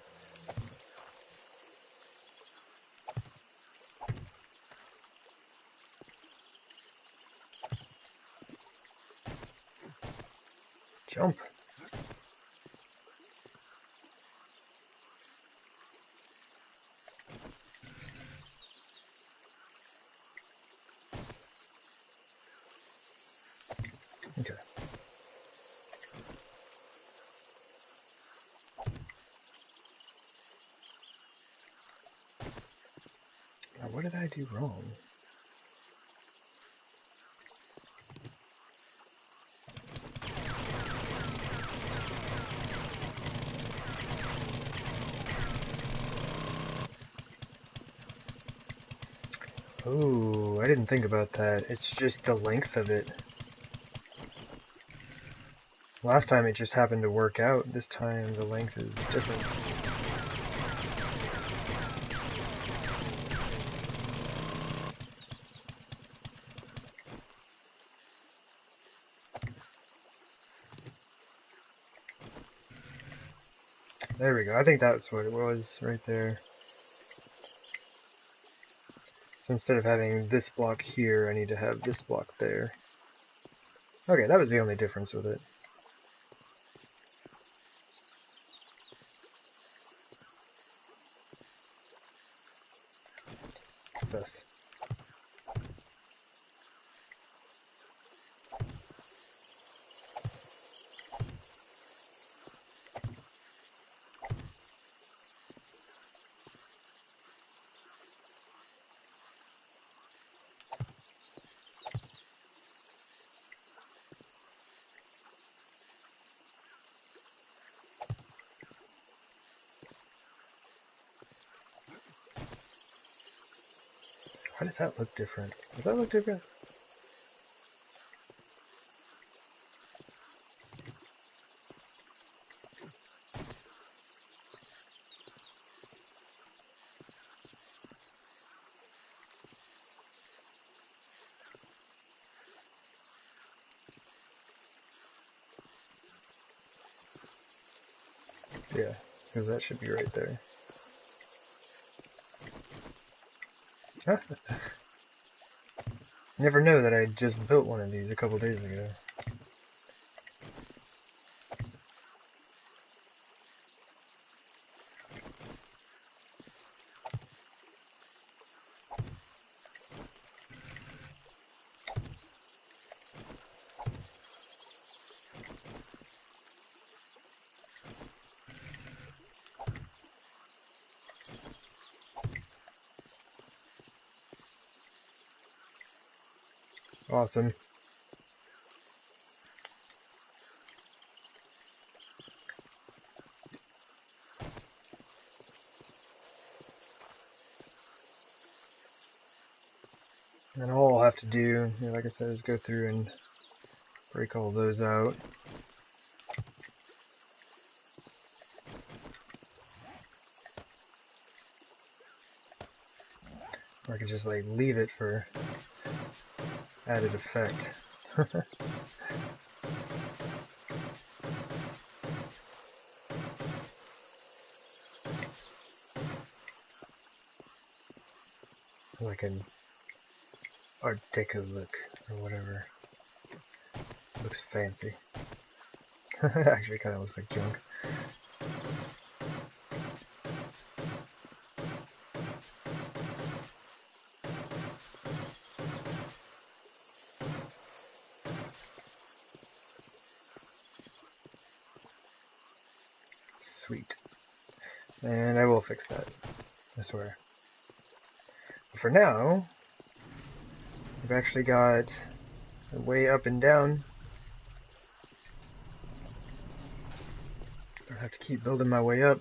Jump. Okay. Now, what did I do wrong? Oh, I didn't think about that. It's just the length of it. Last time it just happened to work out. This time the length is different. There we go. I think that's what it was right there. So instead of having this block here, I need to have this block there. Okay, that was the only difference with it. Success. Why does that look different? Does that look different? Yeah, because that should be right there. Never know that I just built one of these a couple days ago. Awesome. And all I'll have to do, like I said, is go through and break all those out. Or I could just like leave it for added effect. Like an Art Deco look or whatever. Looks fancy. Actually kind of looks like junk. Sweet. And I will fix that, I swear. But for now, I've actually got a way up and down. I have to keep building my way up.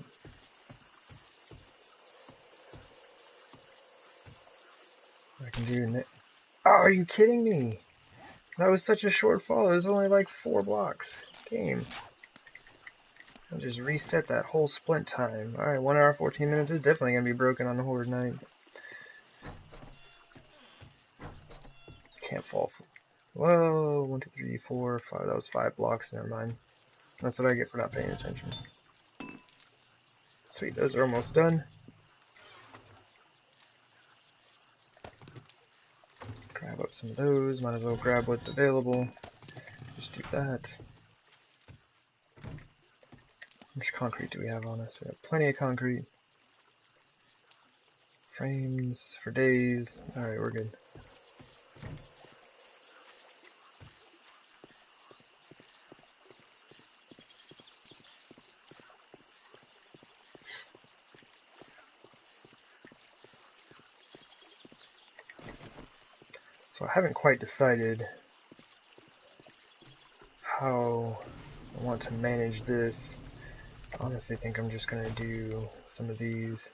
I can do it. Oh, are you kidding me? That was such a short fall. It was only like 4 blocks. Game. I'll just reset that whole splint time. Alright, 1 hour 14 minutes is definitely going to be broken on the Horde night. Can't fall. Whoa, 1, 2, 3, 4, 5. That was 5 blocks. Never mind. That's what I get for not paying attention. Sweet, those are almost done. Grab up some of those. Might as well grab what's available. Just do that. How much concrete do we have on us? We have plenty of concrete. Frames for days. Alright, we're good. So I haven't quite decided how I want to manage this. I honestly think I'm just going to do some of these.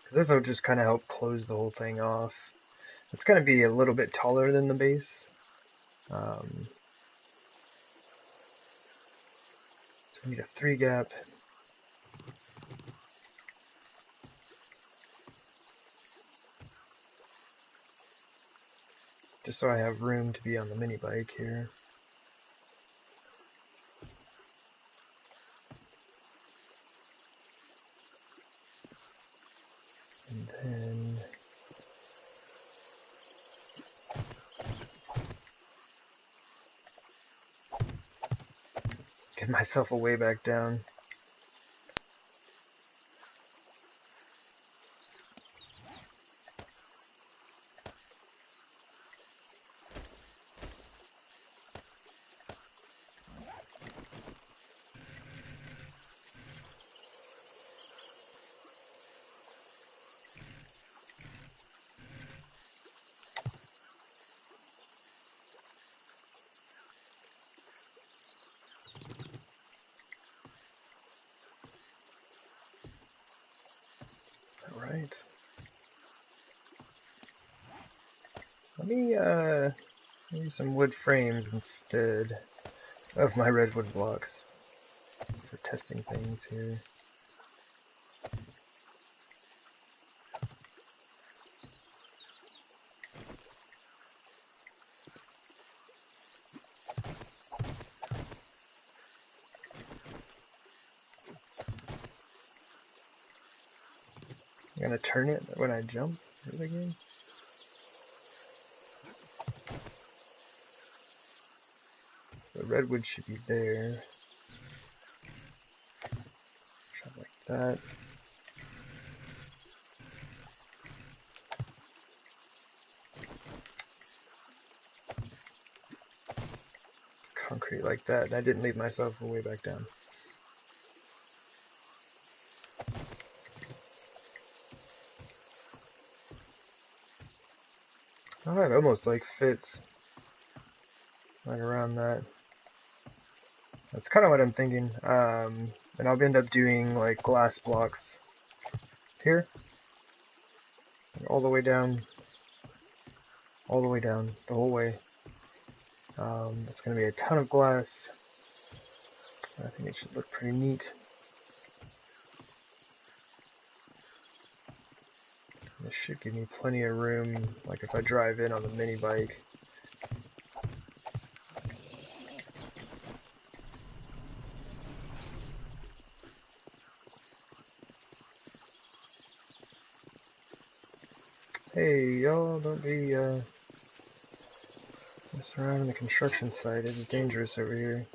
Because this will just kind of help close the whole thing off. It's going to be a little bit taller than the base. So we need a 3 gap. Just so I have room to be on the mini bike here. And then get myself a way back down. Alright. Let me use some wood frames instead of my redwood blocks for testing things here. I'm gonna turn it when I jump again. The redwood should be there. Something like that. Concrete like that, and I didn't leave myself way back down. Oh, that almost like fits right around that. That's kind of what I'm thinking. And I'll end up doing like glass blocks here, all the way down, the whole way. That's going to be a ton of glass. I think it should look pretty neat. This should give me plenty of room, like if I drive in on the mini bike. Hey, y'all, don't be messing around on the construction site. It's dangerous over here.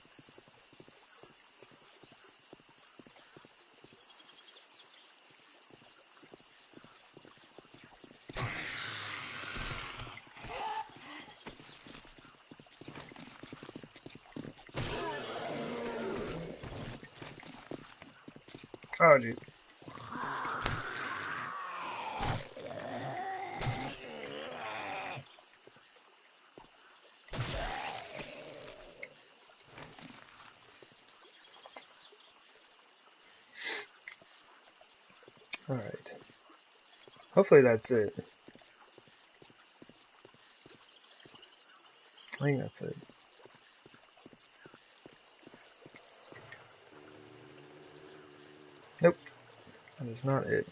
Oh, jeez. Alright. Hopefully that's it. I think that's it. Nope. That is not it.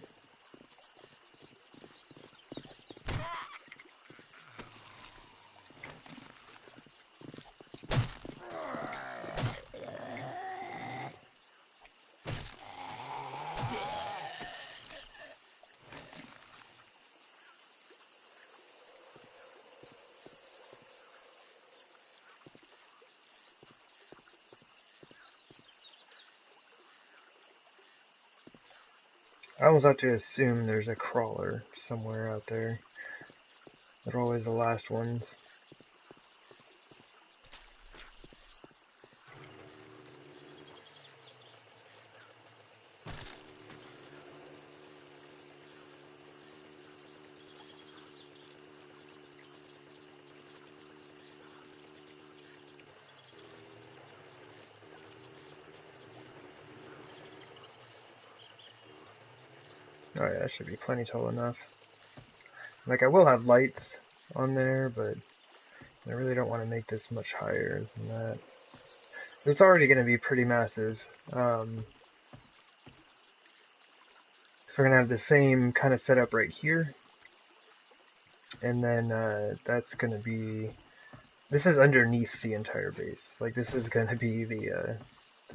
I always have to assume there's a crawler somewhere out there. They're always the last ones. Oh yeah, that should be plenty tall enough. Like, I will have lights on there, but I really don't want to make this much higher than that. It's already going to be pretty massive. So we're going to have the same kind of setup right here. And then that's going to be... This is underneath the entire base. Like, this is going to be the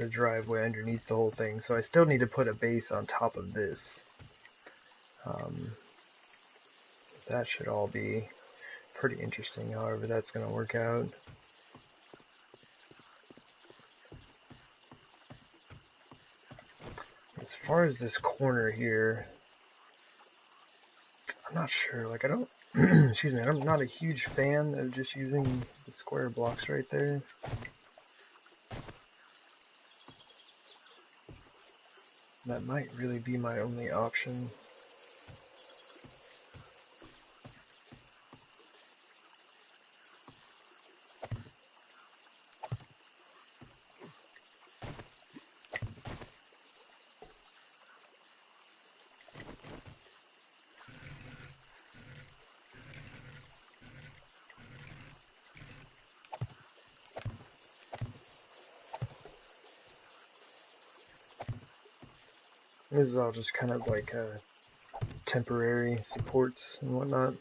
driveway underneath the whole thing. So I still need to put a base on top of this. That should all be pretty interesting, however that's going to work out. As far as this corner here, I'm not sure. Like, I don't... excuse me, I'm not a huge fan of just using the square blocks right there. That might really be my only option. This is all just kind of like temporary supports and whatnot.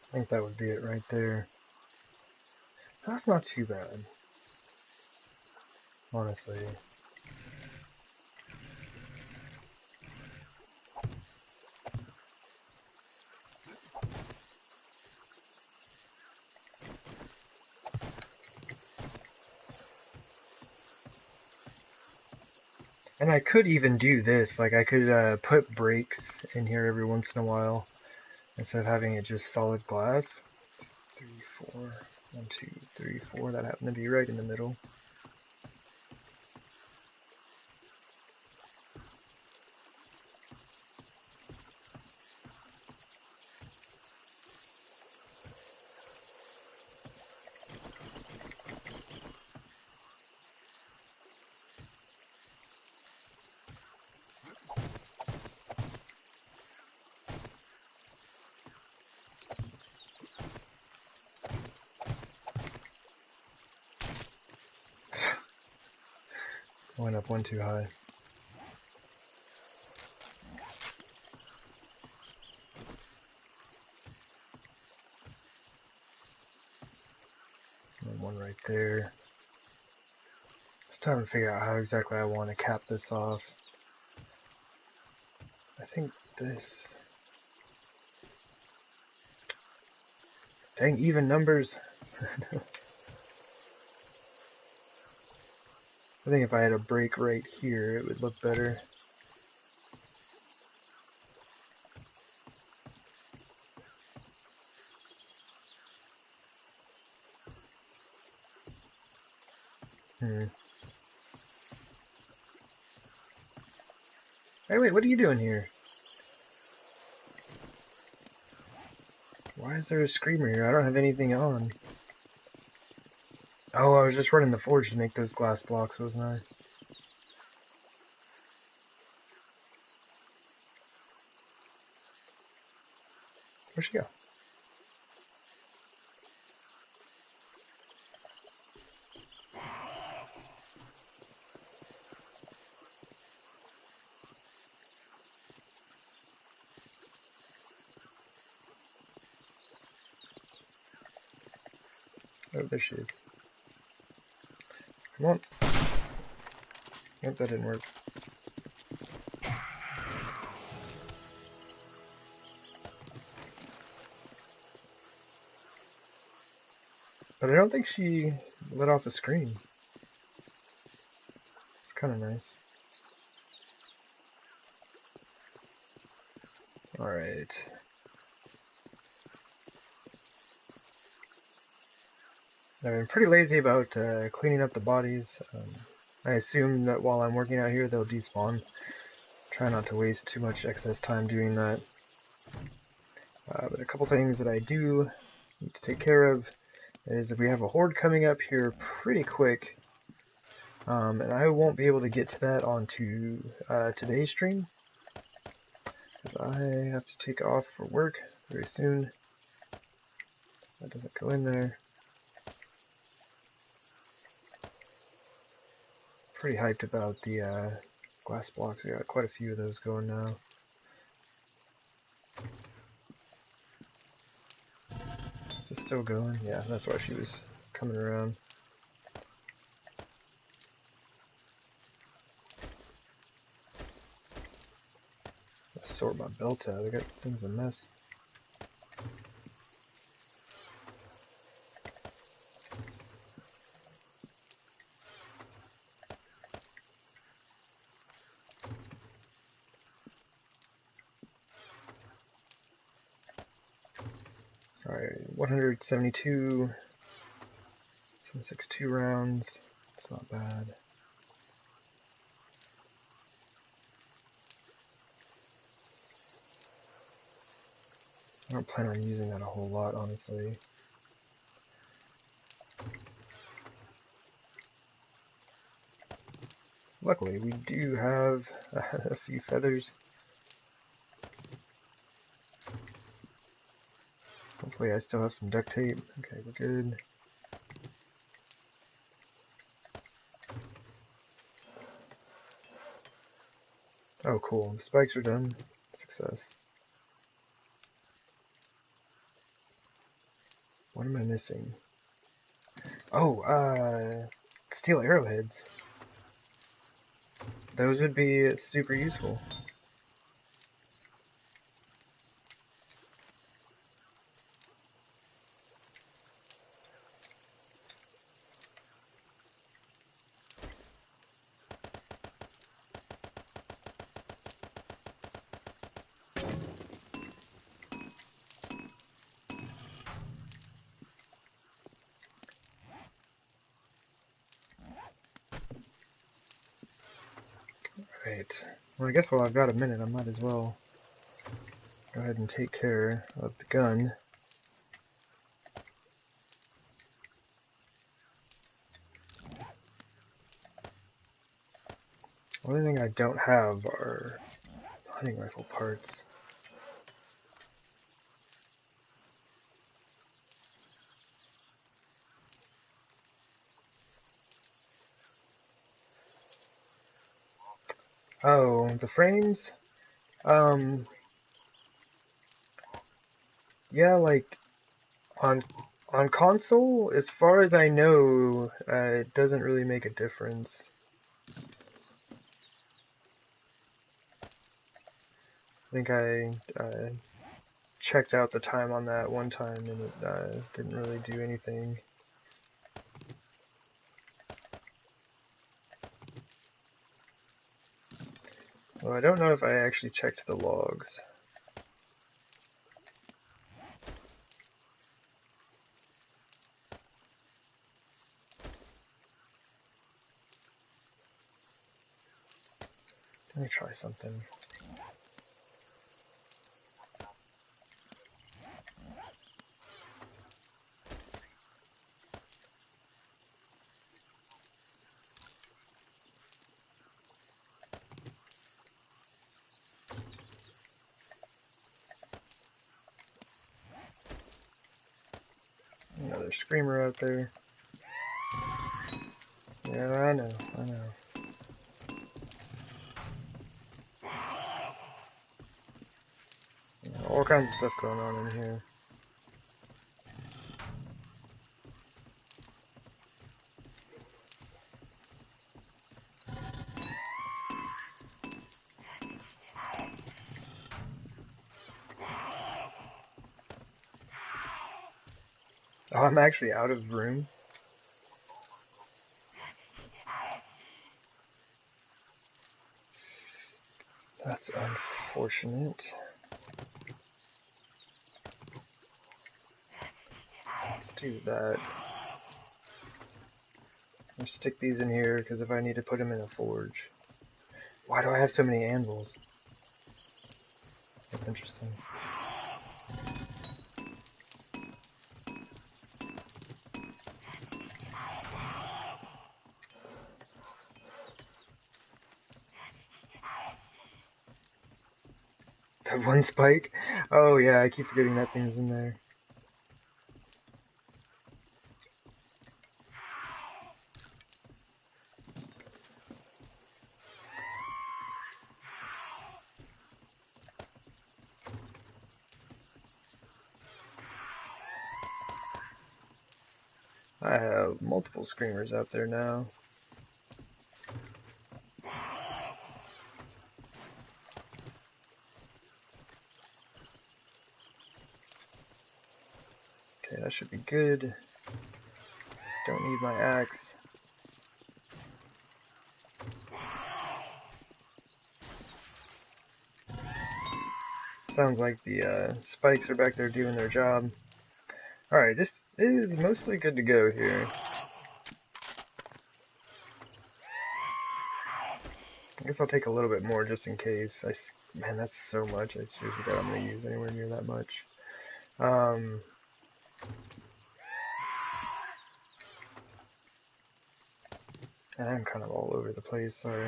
I think that would be it right there. That's not too bad, honestly. And I could even do this, like I could put breaks in here every once in a while, instead of having it just solid glass. 3, 4, 1, 2, 3, 4, that happened to be right in the middle. Went up one too high. And one right there. It's time to figure out how exactly I want to cap this off. I think this... Dang, even numbers! I think if I had a break right here, it would look better. Hey, wait, what are you doing here? Why is there a screamer here? I don't have anything on. Oh, I was just running the forge to make those glass blocks, wasn't I? Where'd she go? Oh, there she is. Come on. Nope, that didn't work. But I don't think she let off a scream. It's kind of nice. Alright. I've been pretty lazy about cleaning up the bodies. I assume that while I'm working out here, they'll despawn. Try not to waste too much excess time doing that. But a couple things that I do need to take care of is if we have a horde coming up here pretty quick, and I won't be able to get to that onto today's stream, because I have to take off for work very soon. That doesn't go in there. Pretty hyped about the glass blocks. We got quite a few of those going now. Is it still going? Yeah, that's why she was coming around. Let's sort my belt out. I got things a mess. Alright, 172, 762 rounds. It's not bad. I don't plan on using that a whole lot, honestly. Luckily, we do have a few feathers. Hopefully I still have some duct tape. Okay, we're good. Oh, cool. The spikes are done. Success. What am I missing? Oh, steel arrowheads. Those would be super useful. Right. Well, I guess while I've got a minute, I might as well go ahead and take care of the gun. The only thing I don't have are hunting rifle parts. Oh, the frames? Yeah, like on console, as far as I know, it doesn't really make a difference. I think I checked out the time on that one time and it didn't really do anything. Well, I don't know if I actually checked the logs. Let me try something. Another screamer out there. Yeah, I know. All kinds of stuff going on in here. Oh, I'm actually out of room. That's unfortunate. Let's do that. I'll stick these in here because if I need to put them in a forge. Why do I have so many anvils? That's interesting. That one spike? Oh yeah, I keep forgetting that thing's in there. I have multiple screamers out there now. Okay, that should be good. Don't need my axe. Sounds like the spikes are back there doing their job. Alright, this is mostly good to go here. I guess I'll take a little bit more just in case. Man, that's so much. I seriously doubt I'm going to use anywhere near that much. And I'm kind of all over the place, sorry.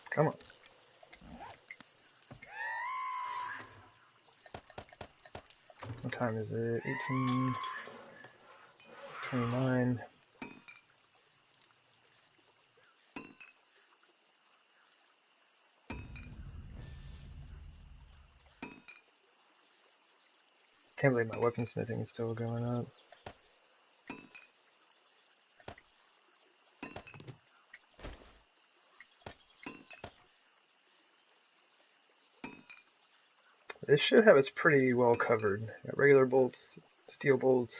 Come on. What time is it? 18:29. Can't believe my weaponsmithing is still going up. This should have us pretty well covered. Got regular bolts, steel bolts,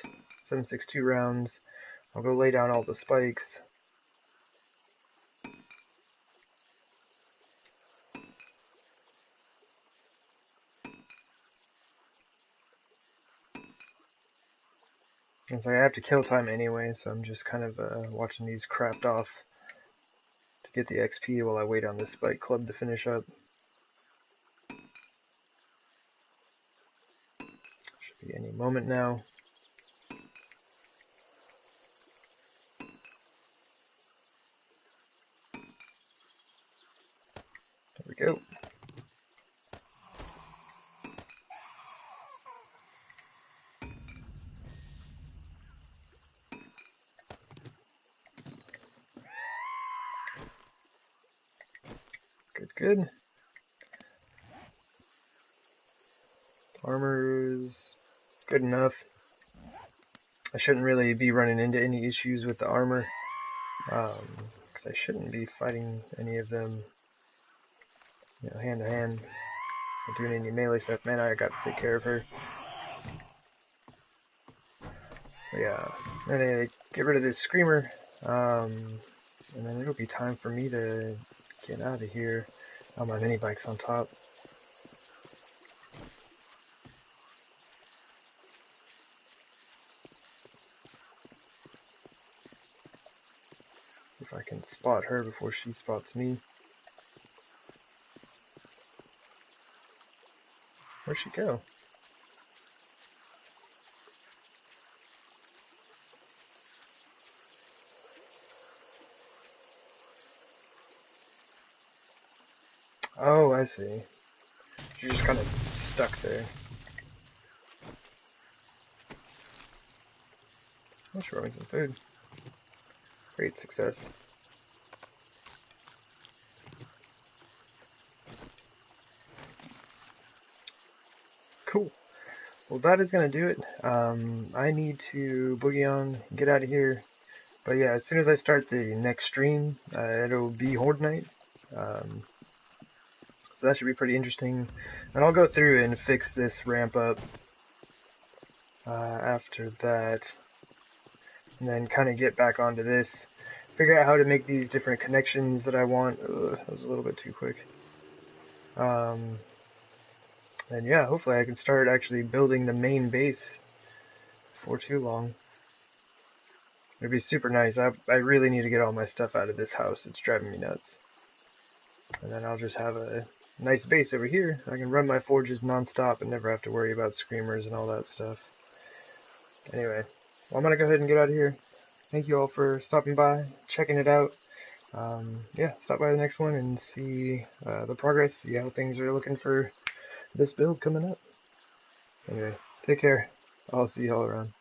7.62 rounds. I'll go lay down all the spikes. It's like I have to kill time anyway, so I'm just kind of watching these craft off to get the XP while I wait on this spike club to finish up. Should be any moment now. There we go. Good. Armor's good enough. I shouldn't really be running into any issues with the armor, because I shouldn't be fighting any of them, hand to hand. Not doing any melee stuff. Man, I got to take care of her. So yeah, I'm gonna get rid of this screamer, and then it'll be time for me to get out of here. Oh, my mini bike's on top. If I can spot her before she spots me. Where'd she go? Oh, I see. She's just kind of stuck there. I'm showing some food. Great success. Cool. Well, that is going to do it. I need to boogie on, get out of here. But yeah, as soon as I start the next stream, it'll be Horde night. So that should be pretty interesting. And I'll go through and fix this ramp up after that. And then kind of get back onto this. Figure out how to make these different connections that I want. Ugh, that was a little bit too quick. And yeah, hopefully I can start actually building the main base before too long. It'd be super nice. I really need to get all my stuff out of this house. It's driving me nuts. And then I'll just have a nice base over here. I can run my forges non-stop and never have to worry about screamers and all that stuff. Anyway, well, I'm going to go ahead and get out of here. Thank you all for stopping by, checking it out. Yeah, stop by the next one and see the progress, see how things are looking for this build coming up. Anyway, take care. I'll see y'all around.